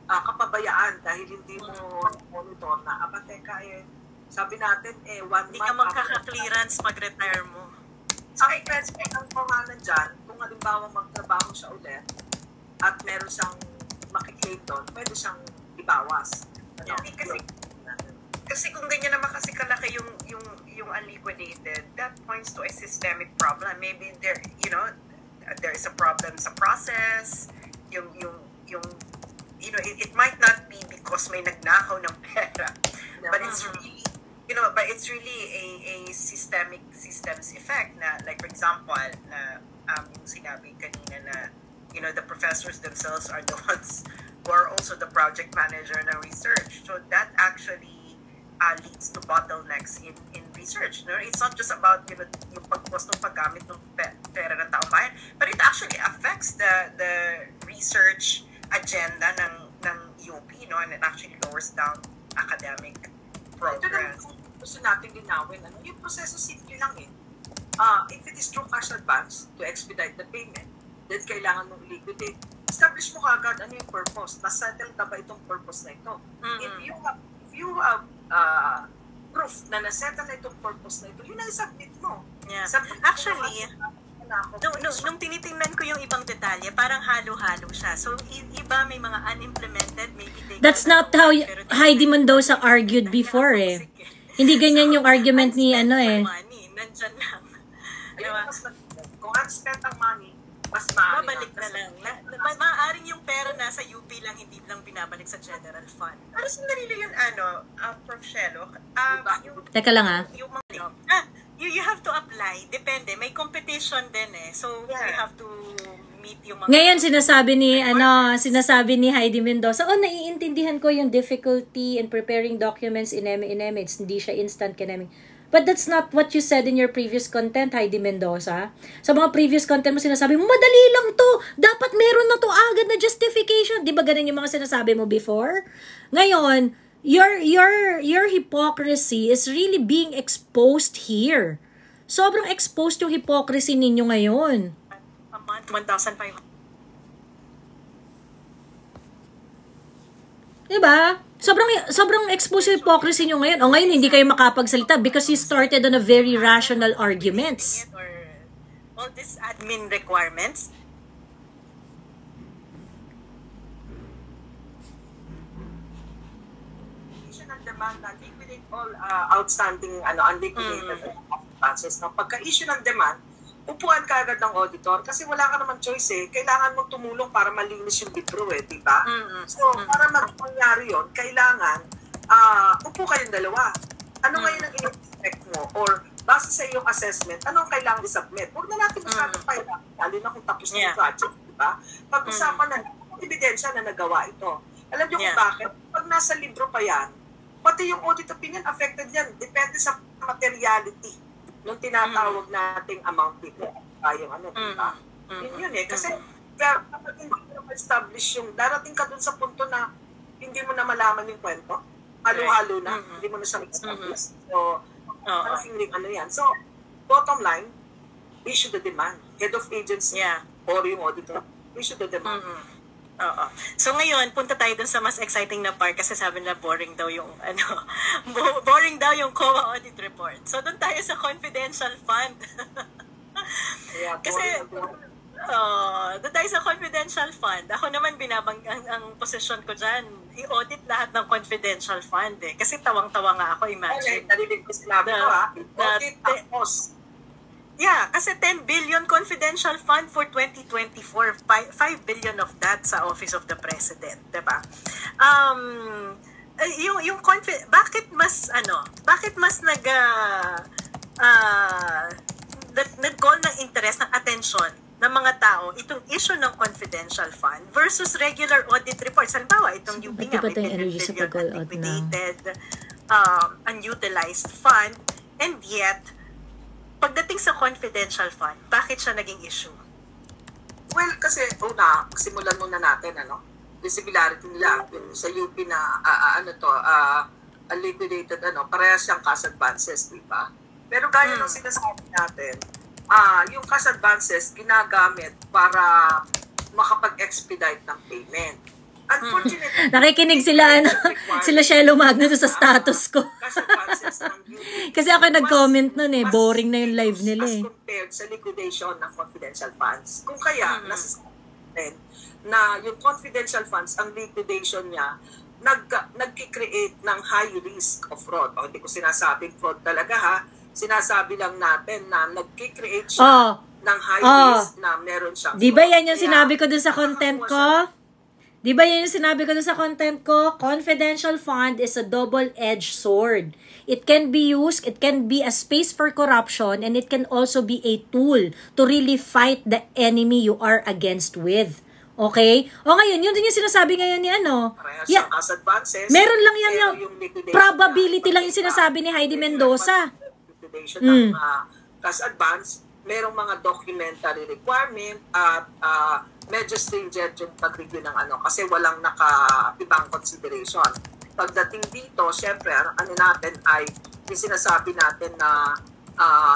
kapabayaan dahil hindi mo monitor na teka sabi natin 1 month hindi ka magkaka-clearance pag-retire mo. Ang president ng pangalan dyan, kung halimbawa magtrabaho siya ulit at meron siyang makiklaim doon, pwede siyang ibawas. Kasi kung ganyan naman kasi kalaki yung unliquidated, that points to a systemic problem. Maybe there is a problem sa process, it might not be because may nagnakaw ng pera, but it's really a systems effect na, like for example, na yung sinabi kanina na the professors themselves are the ones who are also the project manager ng research. So that actually leads to bottlenecks in research. No? It's not just about yung pagpost ng paggamit ng pera ng taong bayan, but it actually affects the research agenda ng UP, and it actually lowers down academic progress. Ito naman gusto natin linawin. Yung proseso simple lang if it is through cash advance to expedite the payment, then kailangan mong liquidate. Establish mo kaagad ano yung purpose. Nasettle na ba itong purpose na ito? If you have proof na nasettle na itong purpose na ito, yun ang submit mo. Yeah. Actually, nung tinitingnan ko yung ibang detalye, parang halo-halo siya. So, iba may mga unimplemented, maybe they... That's not how Heidi Mendoza argued before Hindi ganyan yung argument ni money, nandyan lang. Diba? Kung unspent ang money, mas maaari babalik na lang. Maaaring yung pera nasa UP lang, hindi lang binabalik sa general fund. Pero sandali lang Prof. Shelo. Teka lang You have to apply. Depende. May competition din So, you have to meet yung mga... Ngayon, sinasabi ni Heidi Mendoza, naiintindihan ko yung difficulty in preparing documents in ME. Hindi siya instant kinaming. But that's not what you said in your previous content, Heidi Mendoza. Sa mga previous content mo, sinasabi mo, madali lang to. Dapat meron na to agad na justification. Di ba ganun yung mga sinasabi mo before? Ngayon, your hypocrisy is really being exposed here. Sobrang exposed yung hypocrisy ninyo ngayon. A month, 1,500. Diba? Sobrang exposed yung hypocrisy nyo ngayon. Ngayon hindi kayo makapagsalita because you started on a very rational arguments. Or all these admin requirements. Demand na liquidate all outstanding unliquidated advances. Pagka-issue ng demand, upuan ka agad ng auditor kasi wala ka naman choice kailangan mong tumulong para malinis yung libro di ba? So, para mangyari yun, kailangan upo kayong dalawa. Ano ngayon ang in-expect mo? Or base sa iyong assessment, anong kailangan i-submit? Huwag na natin masyadong pahirap, lalo na kung tapos na yung project, di ba? Pag-usapan na ebidensya na nagawa ito. Alam niyo kung bakit? Pag nasa libro pa yan, pati yung audit opinion affected yan. Depende sa materiality nung tinatawag nating amount dito. Yung diba? Yun kasi kapag hindi mo establish yung, darating ka dun sa punto na hindi mo na malaman yung kwento. Halo-halo na. Hindi mo na siya establish. So, malaking yan. So, bottom line, issue the demand. head of agency or yung auditor, issue the demand. Oo. So ngayon, punta tayo dun sa mas exciting na part kasi sabi nila boring daw yung boring daw yung COA audit report. So doon tayo sa confidential fund. Kasi doon tayo sa confidential fund. Ako naman ang posisyon ko dyan, i-audit lahat ng confidential fund eh. Kasi tawang-tawa nga ako, imagine. Narinig ko sinabi ko audit tapos. Yeah, kasi 10 billion confidential fund for 2024, 5 billion of that sa Office of the President, 'di ba? Bakit mas nag-call ng interest ng attention ng mga tao itong issue ng confidential fund versus regular audit reports. Halimbawa, itong UP nga, may billion unliquidated, unutilized fund, and yet pagdating sa confidential fund, bakit siya naging issue? Well, kasi simulan muna natin, yung similarity nila, yung sa UP na, unliquidated, parehas siyang cash advances, di ba? Pero gaya ng sinasabi natin, yung cash advances, ginagamit para makapag-expedite ng payment. Unfortunately, nakikinig sila Shelo Magno sa status ko. Kasi ako nag-comment nun boring na yung live nila as compared sa liquidation ng confidential funds. Kung kaya, nasasabi na yung confidential funds, ang liquidation niya, nag-create ng high risk of fraud. Hindi ko sinasabing fraud talaga ha. Sinasabi lang natin na nag-create siya ng high risk na meron siyang fraud. Di ba yan yung sinabi ko dun sa content ko? Confidential fund is a double-edged sword. It can be used, it can be a space for corruption, and it can also be a tool to really fight the enemy you are against with. Okay? Ngayon, yun din yung sinasabi ngayon ni Cash advances. Meron lang yan yung probability lang yung sinasabi ni Heidi Mendoza. Liquidation ng cash advance, merong mga documentary requirement at medyo stringent yung pag-review ng kasi walang ibang consideration. Pagdating dito, syempre, natin ay yung sinasabi natin na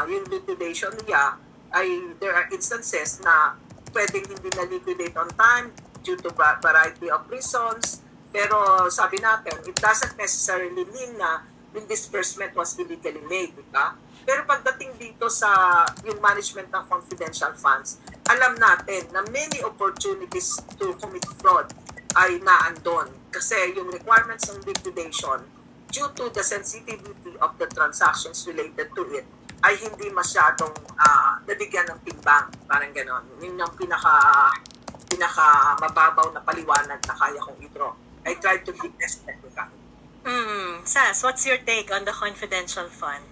yung liquidation niya ay there are instances na pwedeng hindi na-liquidate on time due to variety of reasons. Pero sabi natin, it doesn't necessarily mean na yung disbursement was illegally made, diba? Pero pagdating dito sa yung management ng confidential funds, alam natin na many opportunities to commit fraud ay naandon. Kasi yung requirements ng liquidation, due to the sensitivity of the transactions related to it, ay hindi masyadong nabigyan ng timbang. Parang ganon. Yun yung pinaka mababaw na paliwanag na kaya kong i-draw. I tried to be best technical. Sas, what's your take on the confidential fund?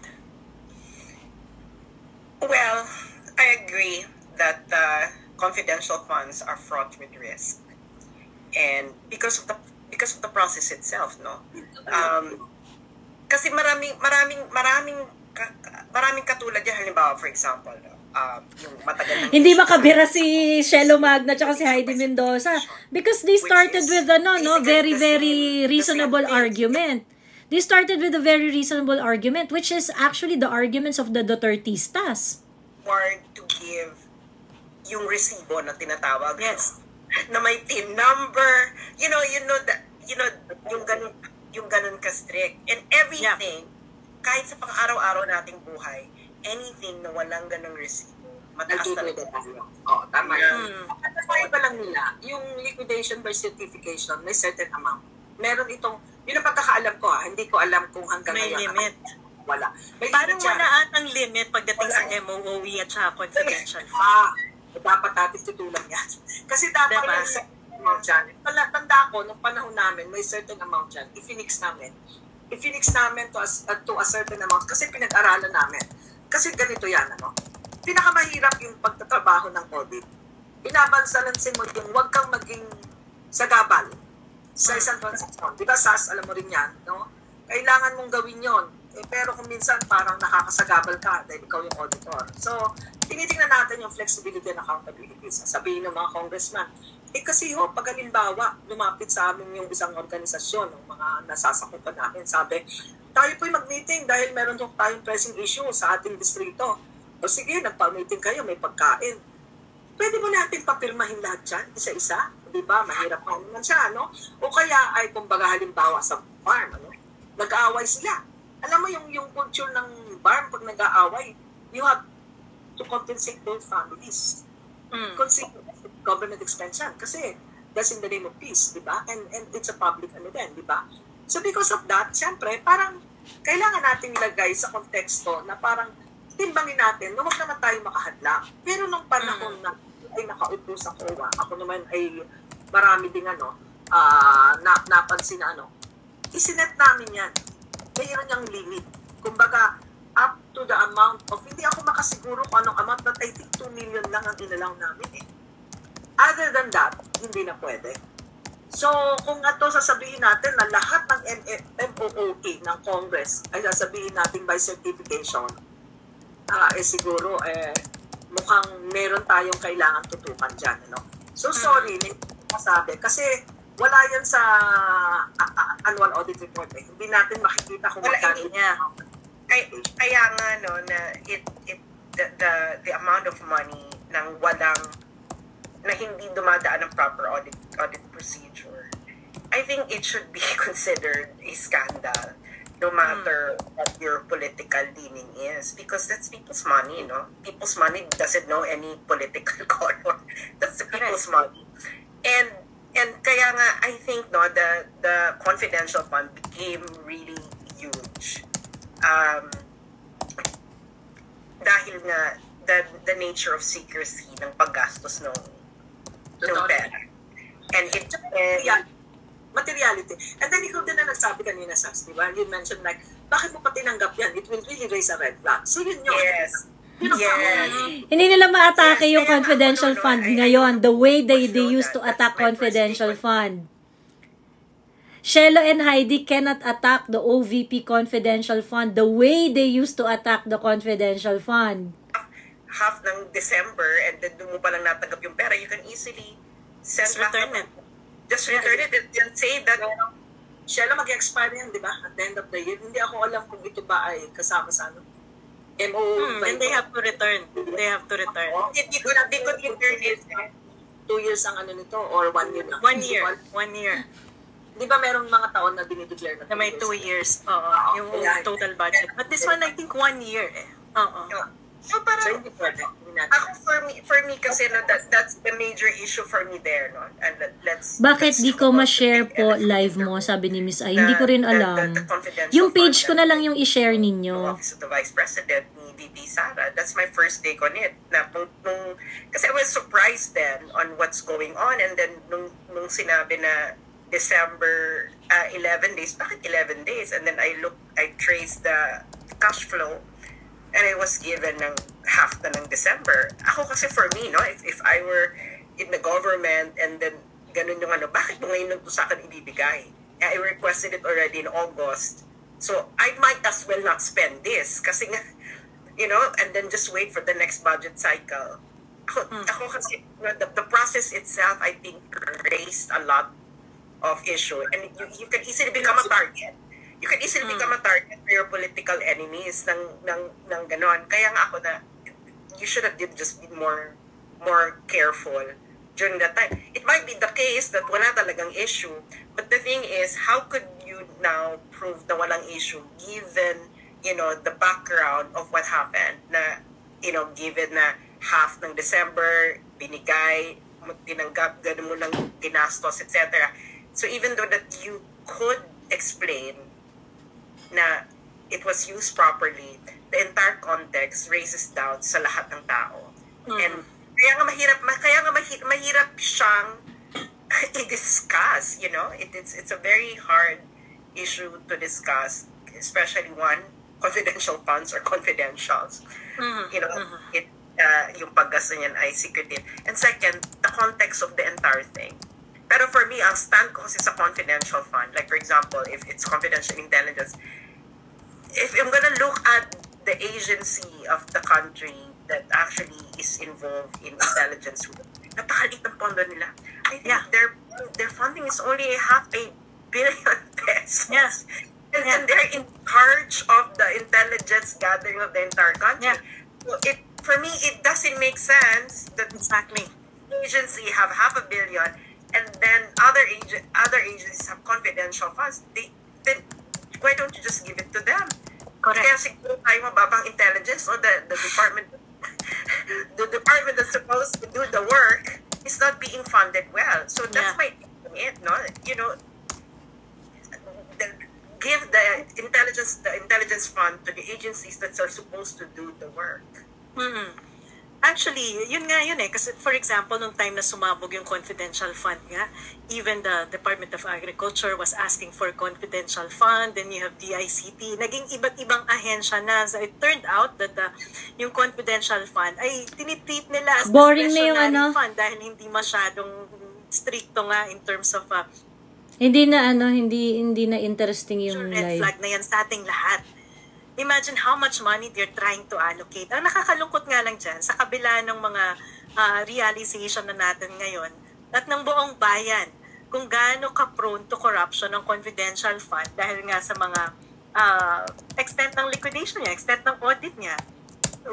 Well, I agree that confidential funds are fraught with risk, and because of the process itself, kasi maraming katulad yan. Halimbawa, for example, yung matagal na hindi makabira si Shelo Magno at si Heidi Mendoza because they started with very very reasonable argument. They started with a very reasonable argument, which is actually the arguments of the Dutertistas. Or to give yung resibo na tinatawag. Yes. Na may TIN number. You know yung ganun ka-strict. And everything, kahit sa pang-araw-araw nating buhay, anything na walang ganung resibo, mataas talaga. Tama yan. Iba lang nila, yung liquidation by certification, may certain amount. Meron itong, yun ang pagkakaalam ko hindi ko alam kung hanggang may ngayon. Limit. Wala. Parang wala atang limit pagdating sa MOOE at saka confidential fund. Dapat natin tutulang yan. Kasi dapat may certain amount dyan. Tanda ko, nung panahon namin, may certain amount dyan. I-finix namin to a certain amount kasi pinag-aralan namin. Kasi ganito yan, pinakamahirap yung pagtatrabaho ng audit. Binabansalansin mo yung huwag kang maging sagabal sa isang transaction. Di ba, SAS, alam mo rin yan, Kailangan mong gawin yon. Pero kung minsan parang nakakasagabal ka dahil ikaw yung auditor. So, tinitingnan natin yung flexibility and accountability. Sabihin ng mga congressman, kasi pag halimbawa, lumapit sa amin yung isang organisasyon, ng mga nasasakupan namin, sabi, tayo po'y mag-meeting dahil meron tayong pressing issue sa ating distrito. O sige, nagpa-meeting kayo, may pagkain. pwede mo natin papirmahin lahat dyan, isa-isa. Di ba? Mahirap pa naman siya, no? O kaya ay, kumbaga halimbawa sa farm, ano? Nag-aaway sila. Alam mo yung culture ng farm, pag nag-aaway, you have to compensate both families. Consider government expense yan. Kasi that's in the name of peace, di ba? And it's a public ano din, di ba? So because of that, siyempre, parang kailangan natin ilagay sa konteksto na parang timbangin natin na huwag naman tayo makahadlang. Pero nung panahon na ay nakaupo sa COA, ako naman ay marami ding napansin na isinet namin yan. Mayroon yung limit. Kumbaga, up to the amount of, hindi ako makasiguro kung anong amount, but I think 2 million lang ang inalaw namin eh. Other than that, hindi na pwede. So, kung ito sasabihin natin na lahat ng MOOE ng Congress ay sasabihin natin by certification, siguro, mukhang meron tayong kailangan tutukan dyan. Ano? So, sorry, masabi. Kasi, wala yan sa annual audit report. Eh. Hindi natin makikita kung magkano niya. Kaya nga, no, na the amount of money ng na hindi dumadaan ng proper audit procedure, I think it should be considered a scandal, no matter what your political leaning is, because that's people's money, no? People's money doesn't know any political color. That's the people's money. And kaya nga, I think, no, the confidential fund became really huge. Dahil nga, the nature of secrecy ng paggastos ng pera. And materiality. And then ikaw din na nagsabi kanina, Sas, di ba? You mentioned like, bakit mo pa tinanggap yan? It will really raise a red flag. So yun yun. Yes. Hindi nila ma-atake yung confidential fund ngayon the way they used to attack confidential fund. Shelo and Heidi cannot attack the OVP confidential fund the way they used to attack the confidential fund. Half ng December and then doon mo palang natanggap yung pera, you can easily send return it. Just return it and say that Shelo mag-expire yan, di ba? At the end of the year. Hindi ako alam kung ito ba ay kasama sa then they have to return. They have to return. They could return it. 2 years ang nito or 1 year lang? 1 year. 1 year. Di ba merong mga taon na dinideclare na may 2 years. Yung total budget. But this one, I think 1 year eh. So parang, for me kasi, no, that's the major issue for me there, no? And Bakit di ko ma-share po live mo, sabi ni Miss Ay? Hindi ko rin alam. Yung page ko na lang yung i-share ninyo. Office of the Vice President ni VP Sara, that's my first take on it. Na kasi I was surprised then on what's going on, and then nung sinabi na December 11 days, bakit 11 days? And then I traced the cash flow, and I was given ng half na ng December. Ako kasi for me, no, if I were in the government and then ganun yung bakit mo ngayon nito sa akin ibibigay? I requested it already in August. So I might as well not spend this kasi nga, and then just wait for the next budget cycle. Ako kasi, the process itself, I think, raised a lot of issue. And you can easily become a target. You can easily become a target for your political enemies ng ganon. Kaya nga ako na, you should have just been more careful during that time. It might be the case that wala talagang issue, but the thing is, how could you now prove na walang issue given, the background of what happened na, given na half ng December, binigay, tinanggap, ganun mo ng ginastos, etc. So even though that you could explain na it was used properly, the entire context raises doubts sa lahat ng tao. And kaya nga mahirap siyang i-discuss, it's a very hard issue to discuss, especially one, confidential funds or confidentials. Yung paggasto niyan ay secretive. And second, the context of the entire thing. Pero for me, ang stand ko kasi sa confidential fund, like for example, if it's confidential intelligence, if I'm gonna look at the agency of the country that actually is involved in intelligence, napakaliit ng pondo nila. I think their funding is only 500 million pesos. Yes. And they're in charge of the intelligence gathering of the entire country. So for me, it doesn't make sense that Exactly. agency have $500 million and then other agencies have confidential funds. Then why don't you just give it to them? Correct. Kaya siguro tayo mababang intelligence o the department the department that's supposed to do the work is not being funded well. So that's my take on it, no? You know, give the intelligence fund to the agencies that are supposed to do the work. Actually, yun eh. Kasi for example, nung time na sumabog yung confidential fund nga, even the Department of Agriculture was asking for confidential fund, then you have DICT, naging iba't ibang ahensya na. So it turned out that yung confidential fund ay tinitreat nila as Boring na yung discretionary fund dahil hindi masyadong stricto nga in terms of Hindi na interesting yung red live. flag na yan sa ating lahat. Imagine how much money they're trying to allocate. Ang nakakalungkot nga lang dyan, sa kabila ng mga realization na natin ngayon, at ng buong bayan, kung gaano ka-prone to corruption ng confidential fund dahil nga sa mga extent ng liquidation niya, extent ng audit niya,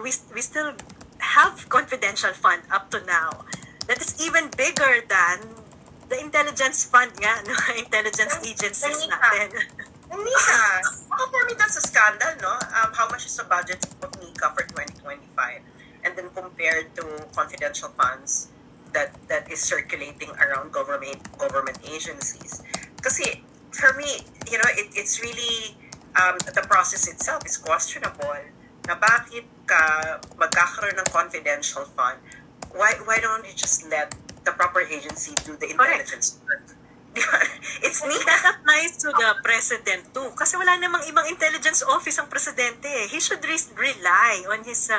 we still have confidential fund up to now. That is even bigger than the intelligence fund nga, no? Intelligence agencies natin. NICA, for me that's a scandal, no? How much is the budget of NICA for 2025? And then compared to confidential funds that is circulating around government agencies. Kasi for me, you know, it's really the process itself is questionable. Na bakit ka magkakaroon ng confidential fund? Why don't you just let the proper agency do the intelligence work? It's neat. That applies to the president too. Kasi wala namang ibang intelligence office ang presidente. He should rely on his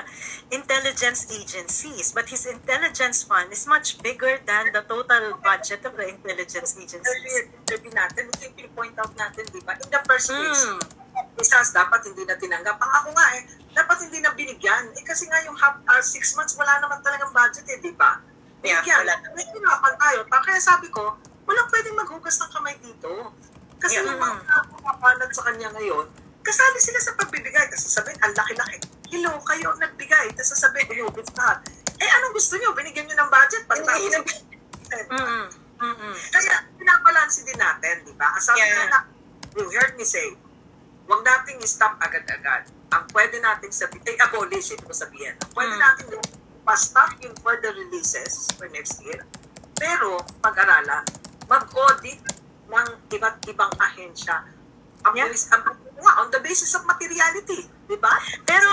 intelligence agencies. But his intelligence fund is much bigger than the total budget of the intelligence agencies. Sabi natin, point out natin, di ba? In the first place, isas dapat hindi na tinanggap. Ang ako nga dapat hindi na binigyan. Kasi nga yung 6 months, wala naman talagang budget di ba? Binigyan. May hinapan tayo. Kaya sabi ko, walang pwedeng maghugas ng kamay dito. Kasi yung mga pumapanat sa kanya ngayon, kasali sila sa pagbibigay. Kasi sabihin, ang laki-laki. Hello, kayo ang nagbigay. Tapos sasabihin, binubit lahat. Anong gusto nyo? Binigyan nyo ng budget? Kaya, pinabalansin din natin, di ba? Sabi na, you heard me say, huwag nating stop agad-agad. Ang pwede nating sabihin, abolish, ito ko sabihin. Pwede nating pa-stop yung further releases for next year. Pero, pag-aralan, mag-audit ng iba't ibang ahensya. On the basis of materiality, di ba? Pero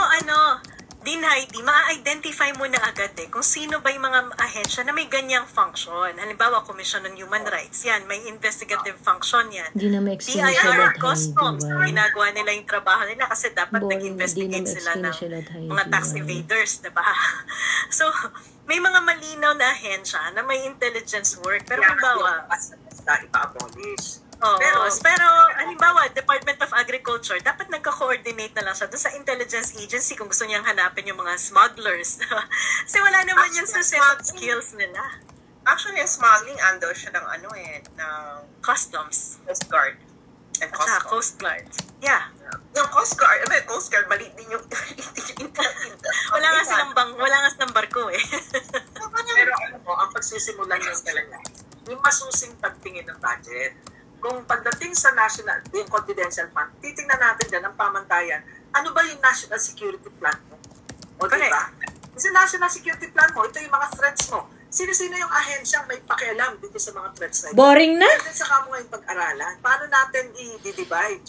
Din Heidi, ma-identify mo na agad kung sino ba yung mga ahensya na may ganyang function. Halimbawa, Commission on Human Rights, yan, may investigative function yan. Hindi na ma-explain BIR siya or Customs, ginagawa nila yung trabaho nila kasi dapat Boring, nag-investigate sila ng mga tax Heidi. evaders, diba? So, may mga malinaw na ahensya na may intelligence work. Pero halimbawa, ipa-abolish. Pero halimbawa, Department of Agriculture, dapat nagka-coordinate na lang siya doon sa intelligence agency kung gusto niyang hanapin yung mga smugglers. Kasi wala naman yun sa set of skills nila. Actually, smuggling, ando siya ng ng Customs. Coast Guard. And Customs. Coast Guard. Yeah. Yung Coast Guard, Coast Guard, mali din yung wala nga silang barko Pero ang pagsisimulan nyo talaga, yung masusing pagtingin ng budget. Kung pagdating sa yung confidential fund, titingnan natin dyan ang pamantayan, ano ba yung national security plan mo? O diba? Kasi national security plan mo, ito yung mga threats mo. Sino-sino yung ahensyang may pakialam dito sa mga threats na ito? Boring na? Then saka mo ngayon pag-aralan, paano natin i-divide,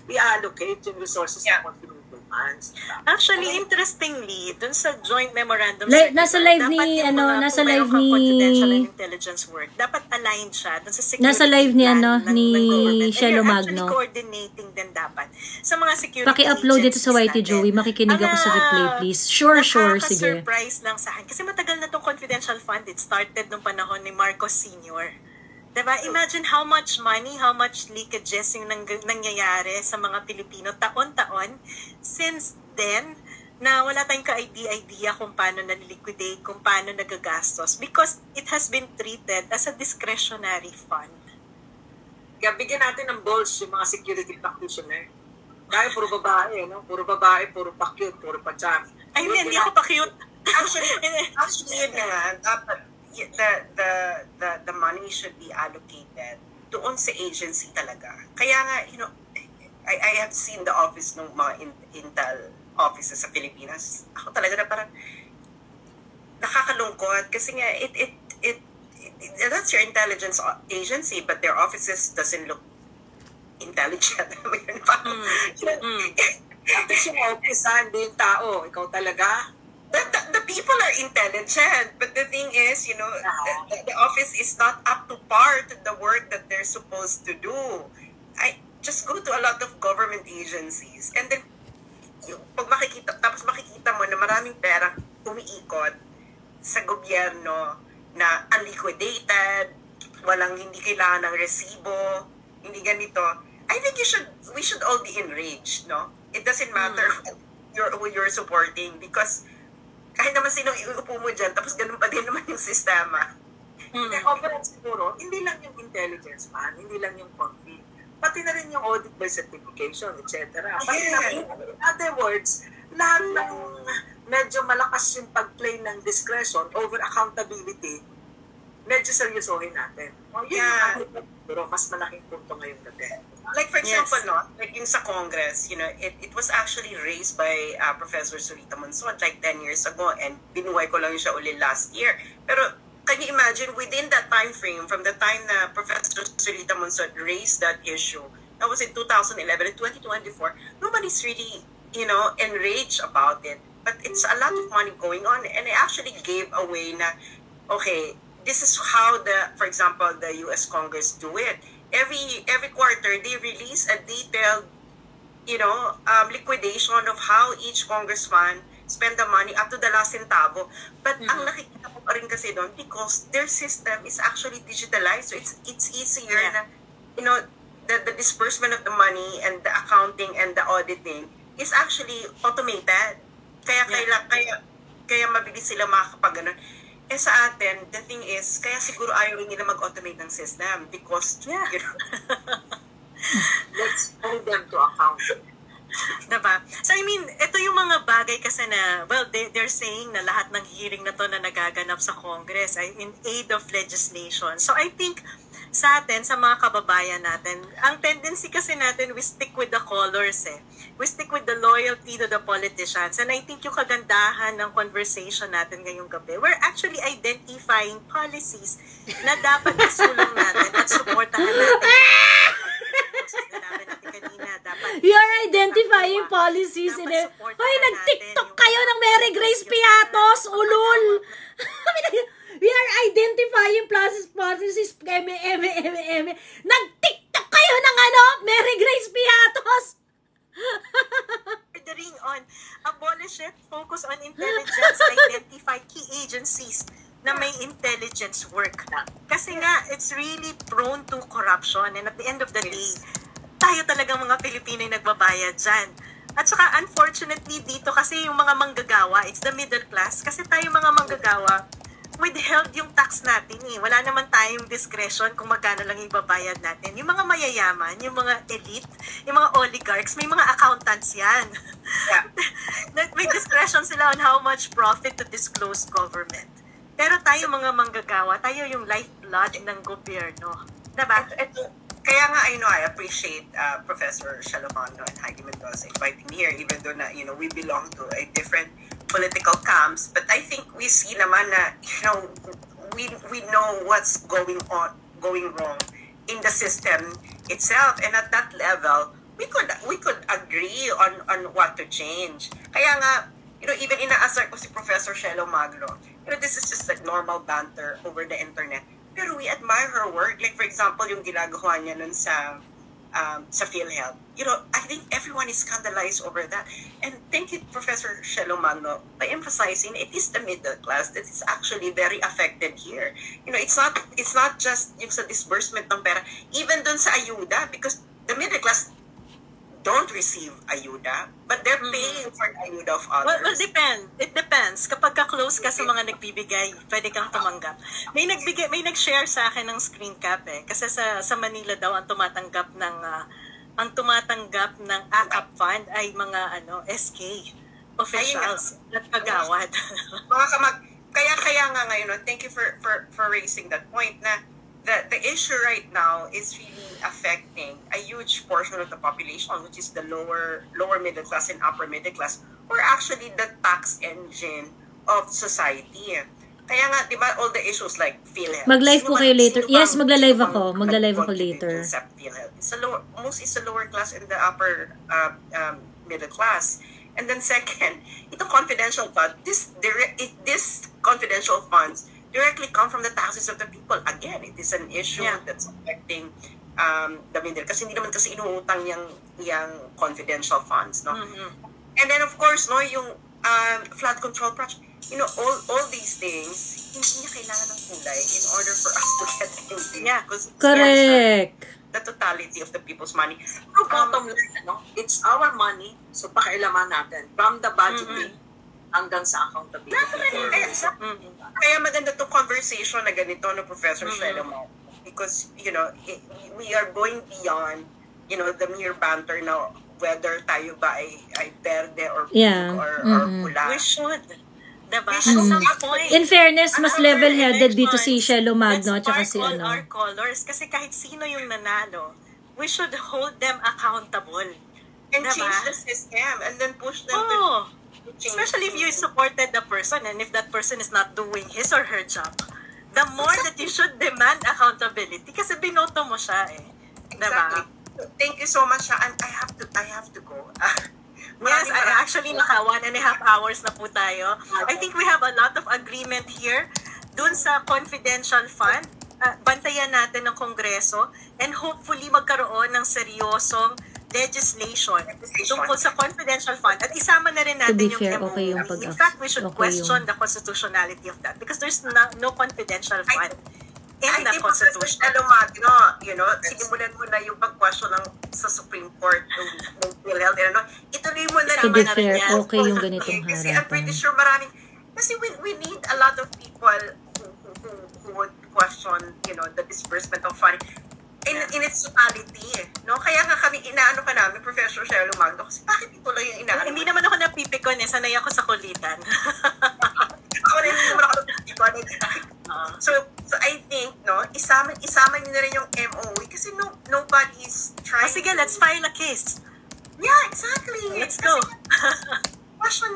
i-allocate yung resources ng confidential funds? Actually, interestingly, dun sa joint memorandum Nasa live ni, confidential and intelligence work, dapat aligned siya dun sa security nasa live ni, plan ni government. Shelo And Magno. actually coordinating din dapat sa mga security Paki-upload dito sa YT agencies Joey, makikinig ako sa replay, please. Sure, sige. Nakaka-surprise lang sa akin. Kasi matagal na tong confidential fund. It started nung panahon ni Marcos Sr. Diba? Imagine how much money, how much leakages yung nangyayari sa mga Pilipino taon-taon. Since then, na wala tayong ka-idea kung paano naliliquidate, kung paano nagagastos. Because it has been treated as a discretionary fund. Kaya bigyan natin ng balls yung mga security practitioner. Dahil puro babae, no? Puro babae, puro pa-cute, puro pa-charm. Ay, hindi ako pa cute. Actually, yun na nga, dapat the money should be allocated doon sa agency talaga. Kaya nga, I have seen the office ng mga Intel offices sa Pilipinas. Ako talaga na parang nakakalungkot kasi nga that's your intelligence agency, but their offices doesn't look intelligent. Tapos yung office, hindi yung tao. Ikaw talaga. The people are intelligent, but the thing is, the office is not up to par to the work that they're supposed to do. I just go to a lot of government agencies, and then pag makikita mo na maraming pera umiikot sa gobyerno na unliquidated, hindi kailangan ng resibo, hindi ganito. I think we should all be enraged, no? It doesn't matter who you're supporting, because kahit naman sinong iuupo mo dyan, tapos ganun pa din naman yung sistema. Overall siguro, hindi lang yung intelligence man, hindi lang yung conflict, pati na rin yung audit by certification, etc. In other words, lahat ng medyo malakas yung pag-play ng discretion over accountability, medyo seryosohin natin. Pero mas malaking punto ngayong gabi. Like for example, like yung sa Congress, it was actually raised by Professor Zurita Monsod like 10 years ago, and binuhay ko lang siya uli last year. Pero can you imagine, within that time frame, from the time na Professor Zurita Monsod raised that issue, that was in 2011 and 2024, nobody's really, enraged about it. But it's a lot of money going on, and I actually gave away na, okay, this is how for example, the U.S. Congress do it. Every quarter, they release a detailed, liquidation of how each congressman spend the money up to the last centavo. But ang nakikita ko pa rin kasi doon, because their system is actually digitalized, so it's easier na, the disbursement of the money and the accounting and the auditing is actually automated. Kaya mabilis sila makakapag-ganon. Sa atin, the thing is, kaya siguro ayaw rin nila mag-automate ng system because, let's hold them to account. Diba? So, I mean, ito yung mga bagay kasi na, well, they're saying na lahat ng hearing na to na nagaganap sa Congress ay in aid of legislation. So, I think, sa atin, sa mga kababayan natin, ang tendency kasi natin, we stick with the colors We stick with the loyalty to the politicians. And I think yung kagandahan ng conversation natin ngayong gabi, we're actually identifying policies na dapat isulong natin at supportahan natin. You're identifying policies in a... Hoy, nag-TikTok kayo ng Mary Grace Piatos, ulol! We are identifying policies, nag-TikTok kayo ng Mary Grace Piatos! Ordering on abolish it, focus on intelligence, identify key agencies na may intelligence work. Kasi nga, it's really prone to corruption, and at the end of the day, tayo talagang mga Pilipino yung nagbabayad dyan. At saka, unfortunately, dito kasi yung mga manggagawa, it's the middle class, kasi tayo mga manggagawa, withheld yung tax natin Wala naman tayong discretion kung magkano lang ibabayad natin. Yung mga mayayaman, yung mga elite, yung mga oligarchs, may mga accountants yan. May discretion sila on how much profit to disclose government. Pero tayo mga manggagawa, tayo yung lifeblood ng gobyerno. Diba? Kaya nga, I appreciate Professor Shalomano and Heidi Mendoza inviting me here, even though we belong to a different political camps. But I think we see naman na, we know what's going wrong in the system itself. And at that level, we could agree on what to change. Kaya nga, even inaasar ko si Professor Shelo Magno, this is just like normal banter over the internet. Pero we admire her work. Like, for example, yung ginagawa niya nun sa PhilHealth. I think everyone is scandalized over that. And thank you, Professor Shelo Magno, by emphasizing it is the middle class that is actually very affected here. It's not just yung sa disbursement ng pera, even dun sa ayuda, because the middle class don't receive ayuda, but they're paying for ayuda of others. Well, it depends. Kapag ka-close ka sa mga nagbibigay, pwede kang tumanggap. May nag-share sa akin ng screen cap kasi sa Manila daw ang tumatanggap ng AKAP fund ay mga SK. officials at kagawad. Mga kaya nga ngayon, thank you for raising that point na the issue right now is really affecting a huge portion of the population, which is the lower middle class and upper middle class, or actually the tax engine of society. Kaya nga, di ba, all the issues like PhilHealth. Mag-live po kayo later. Yes, magla-live ako. Magla-live ako later. It's the lower class and the upper middle class. And then second, itong confidential fund, this confidential funds directly come from the taxes of the people. Again, it is an issue that's affecting the middle. Kasi hindi naman kasi inuutang yung confidential funds, no? And then of course, no, yung flood control project. You know, all these things, hindi niya kailangan ng kulay in order for us to get things. Yeah, because correct. The totality of the people's money. So, bottom line, no? It's our money, so pakialaman natin. From the budgeting hanggang sa accountability. Kaya maganda itong conversation na ganito, no, Professor Shelo, because, you know, we are going beyond, you know, the mere banter na whether tayo ba ay verde or pink or pula. We should. Diba? At some point, in fairness, mas level-headed dito si Shelo Magno at saka si all our colors. Kasi kahit sino yung nanalo, we should hold them accountable. And change the system and then push them to change. Especially if you supported the person and if that person is not doing his or her job. The more that you should demand accountability kasi binoto mo siya eh. Diba? Thank you so much, and I have to go. Yes, actually naka 1.5 hours na po tayo. I think we have a lot of agreement here dun sa confidential fund. Bantayan natin ng Kongreso and hopefully magkaroon ng seryosong legislation tungkol sa confidential fund at isama na rin natin yung fair, MOU. okay yung In fact, we should question the constitutionality of that because there's no confidential fund in the Constitution. You know, sinimulan mo na yung pag-question sa Supreme Court ng PhilHealth. Ituloy mo na To be naman fair, yan. okay yung ganitong Kasi I'm pretty harapan. sure maraming, kasi we need a lot of people who would question, you know, the disbursement of funding in its totality. No? Kaya nga kami, inaano ka namin, Professor Shelo Magno, kasi bakit ito lang yung inaano? Hindi naman ako napipikon eh, sanay ako sa kulitan. Ako rin naman ako napipikon. So I think, no, isama niyo na rin yung MOE kasi nobody is trying. Sige, let's file a case. Yeah, exactly. Let's go. Question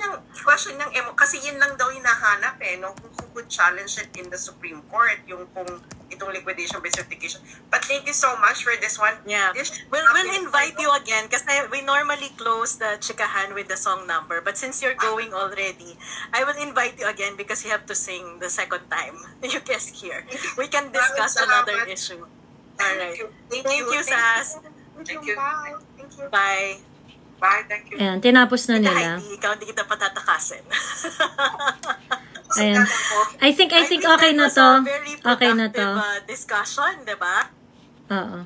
ng MOE kasi yun lang daw hinahanap eh, no, who could challenge it in the Supreme Court, yung kung itong liquidation by certification. But thank you so much for this one. Yeah. We'll invite you again kasi we normally close the chikahan with the song number. But since you're going already, I will invite you again because you have to sing the second time. You guest here. We can discuss another issue. Alright. Thank you, Sas. Thank you. Bye. Thank you. Bye. Bye. Thank you. Ayan, tinapos na nila. Heidi, ikaw hindi kita patatakasin. Ayan. I think okay na to. Okay na to. Discussion, di ba? Oo.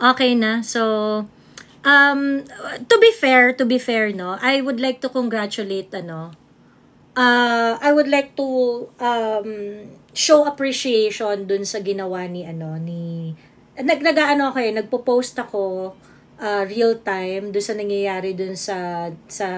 Okay na. So, to be fair, no, I would like to congratulate, I would like to show appreciation dun sa ginawa ni nagpo-post ako real time dun sa nangyayari dun sa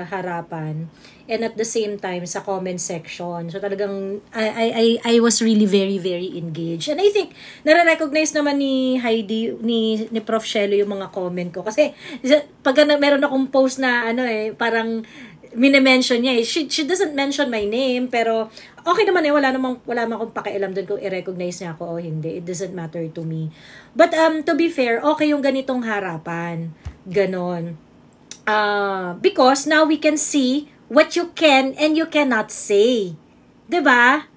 harapan and at the same time sa comment section. So talagang I was really very very engaged. And I think nare-recognize naman ni Heidi ni Prof Shelo yung mga comment ko kasi pag meron akong post na parang mine-mention niya she doesn't mention my name pero okay naman wala namang akong pakialam doon kung i-recognize niya ako o hindi. It doesn't matter to me. But to be fair, okay yung ganitong harapan. Ganon. Because now we can see what you can and you cannot say. 'Di ba?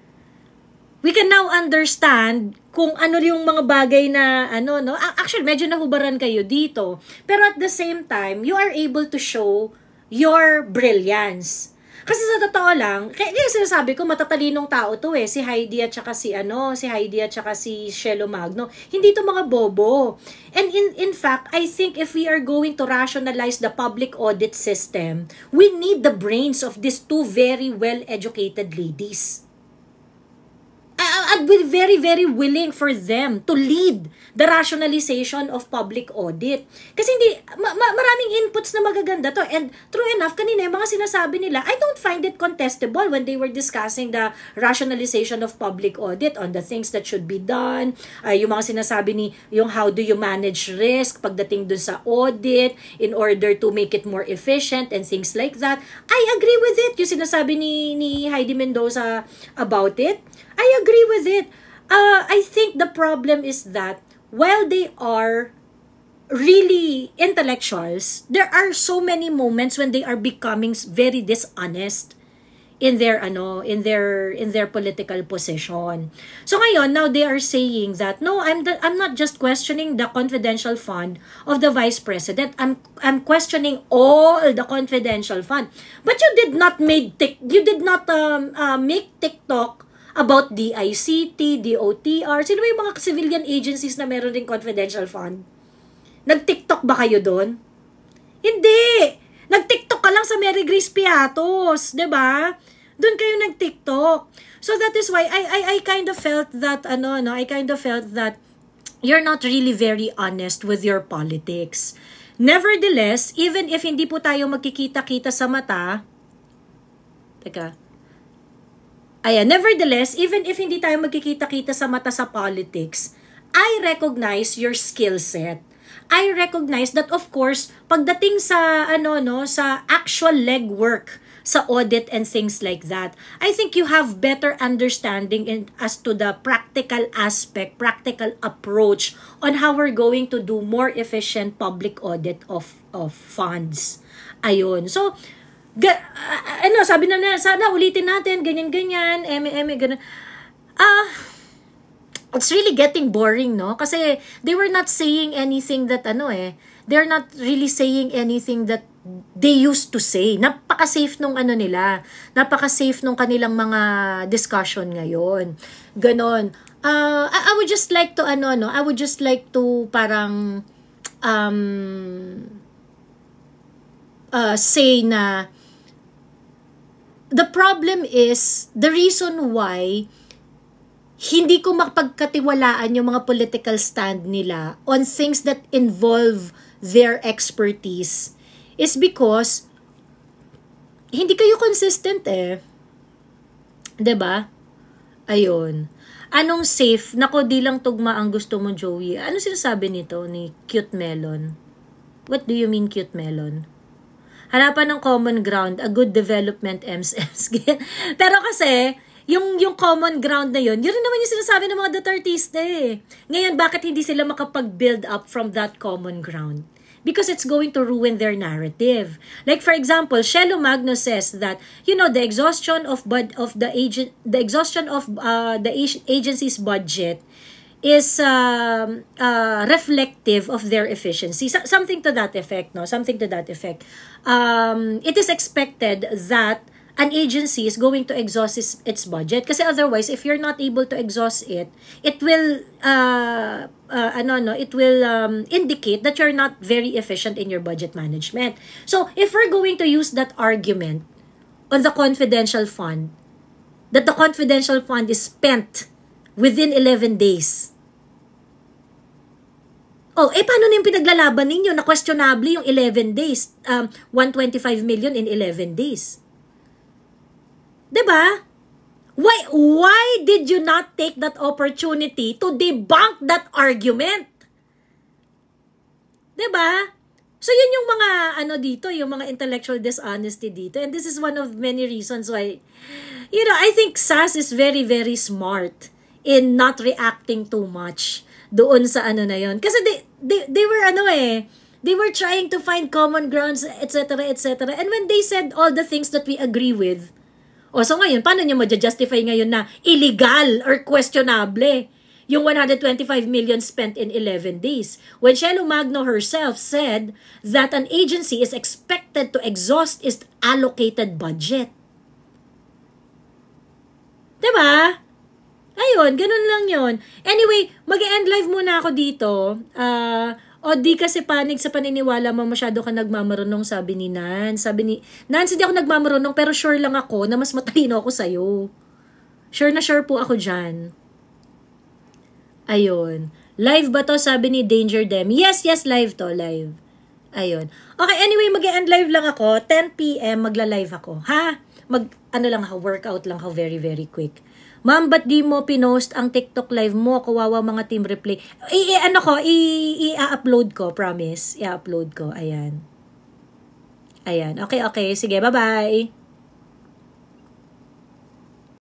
We can now understand kung ano yung mga bagay na actually medyo nahubaran kayo dito. Pero at the same time, you are able to show your brilliance. Kasi sa totoo lang, kaya sinasabi ko matatalinong tao to si Heidi at saka si Shelo Magno. Hindi to mga bobo. And in fact, I think if we are going to rationalize the public audit system, we need the brains of these two very well-educated ladies. I'd be very, very willing for them to lead the rationalization of public audit. Kasi hindi, maraming inputs na magaganda to. And true enough, kanina yung mga sinasabi nila, I don't find it contestable when they were discussing the rationalization of public audit on the things that should be done. Yung mga sinasabi ni, yung how do you manage risk pagdating dun sa audit in order to make it more efficient and things like that. I agree with it. Yung sinasabi ni Heidi Mendoza about it, I agree with it. I think the problem is that while they are really intellectuals, there are so many moments when they are becoming very dishonest in their political position. So ngayon, now they are saying that no, I'm not just questioning the confidential fund of the vice president. I'm questioning all the confidential fund. But you did not make TikTok about DICT, DOTR. Sino ba yung mga civilian agencies na meron ring confidential fund? Nag-TikTok ba kayo doon? Hindi! Nag-TikTok ka lang sa Mary Grace Piatos, 'di ba? Doon kayo nag-TikTok. So that is why I kind of felt that you're not really very honest with your politics. Nevertheless, even if hindi po tayo magkikita-kita sa mata, nevertheless, even if hindi tayo magkikita-kita sa mata sa politics, I recognize your skill set. I recognize that of course, pagdating sa sa actual legwork sa audit and things like that, I think you have better understanding as to the practical aspect, practical approach on how we're going to do more efficient public audit of funds. Ayun. So, sabi na sana ulitin natin, ganyan-ganyan, ganun. It's really getting boring, no? Kasi they were not saying anything that they're not really saying anything that they used to say. Napaka-safe nung nila. Napaka-safe nung kanilang mga discussion ngayon. Ganon. I would just like to I would just like to parang say na the problem is the reason why hindi ko mapagkatiwalaan yung mga political stand nila on things that involve their expertise is because hindi kayo consistent eh. 'Di ba? Ayun. Anong safe? Nako, di lang tugma ang gusto mo, Joey. Ano sinasabi nito ni Cute Melon? What do you mean, Cute Melon? Hanapan ng common ground, a good development, MSMs. Pero kasi, yung common ground na yun rin naman yung sinasabi ng mga Dutertista eh. Ngayon, bakit hindi sila makapag-build up from that common ground? Because it's going to ruin their narrative. Like for example, Shelo Magno says that the exhaustion of the agency's budget is reflective of their efficiency. Something to that effect, no? Something to that effect. It is expected that an agency is going to exhaust its budget kasi otherwise if you're not able to exhaust it will indicate that you're not very efficient in your budget management. So if we're going to use that argument on the confidential fund, that the confidential fund is spent within 11 days. Paano na yung pinaglalaban ninyo na questionable yung 11 days? 125 million in 11 days. 'Di ba? Why did you not take that opportunity to debunk that argument? 'Di ba? So yun yung mga dito, yung mga intellectual dishonesty dito. And this is one of many reasons why I think SAS is very very smart in not reacting too much doon sa na yun. Kasi they were they were trying to find common grounds, etc., etc. And when they said all the things that we agree with, so ngayon, paano nyo ma-justify ngayon na illegal or questionable yung 125 million spent in 11 days? When Shelo Magno herself said that an agency is expected to exhaust its allocated budget. Diba? Ayun, ganun lang yon. Anyway, mag-end live muna ako dito. Di kasi panig sa paniniwala mo masyado ka nagmamarunong, sabi ni Nan. Sabi ni Nancy, hindi ako nagmamarunong pero sure lang ako na mas matalino ako sa'yo. Sure na sure po ako dyan. Ayun. Live ba to? Sabi ni Danger Dem. Yes, live to. Live. Ayun. Okay, anyway, mag-end live lang ako. 10 p.m. magla-live ako. Ha? Lang ako, workout lang ako very, very quick. Ma'am, ba't di mo pinost ang TikTok live mo? Kawawa mga team replay. I-upload ko, promise. I-upload ko. Ayan. Okay. Sige, bye-bye.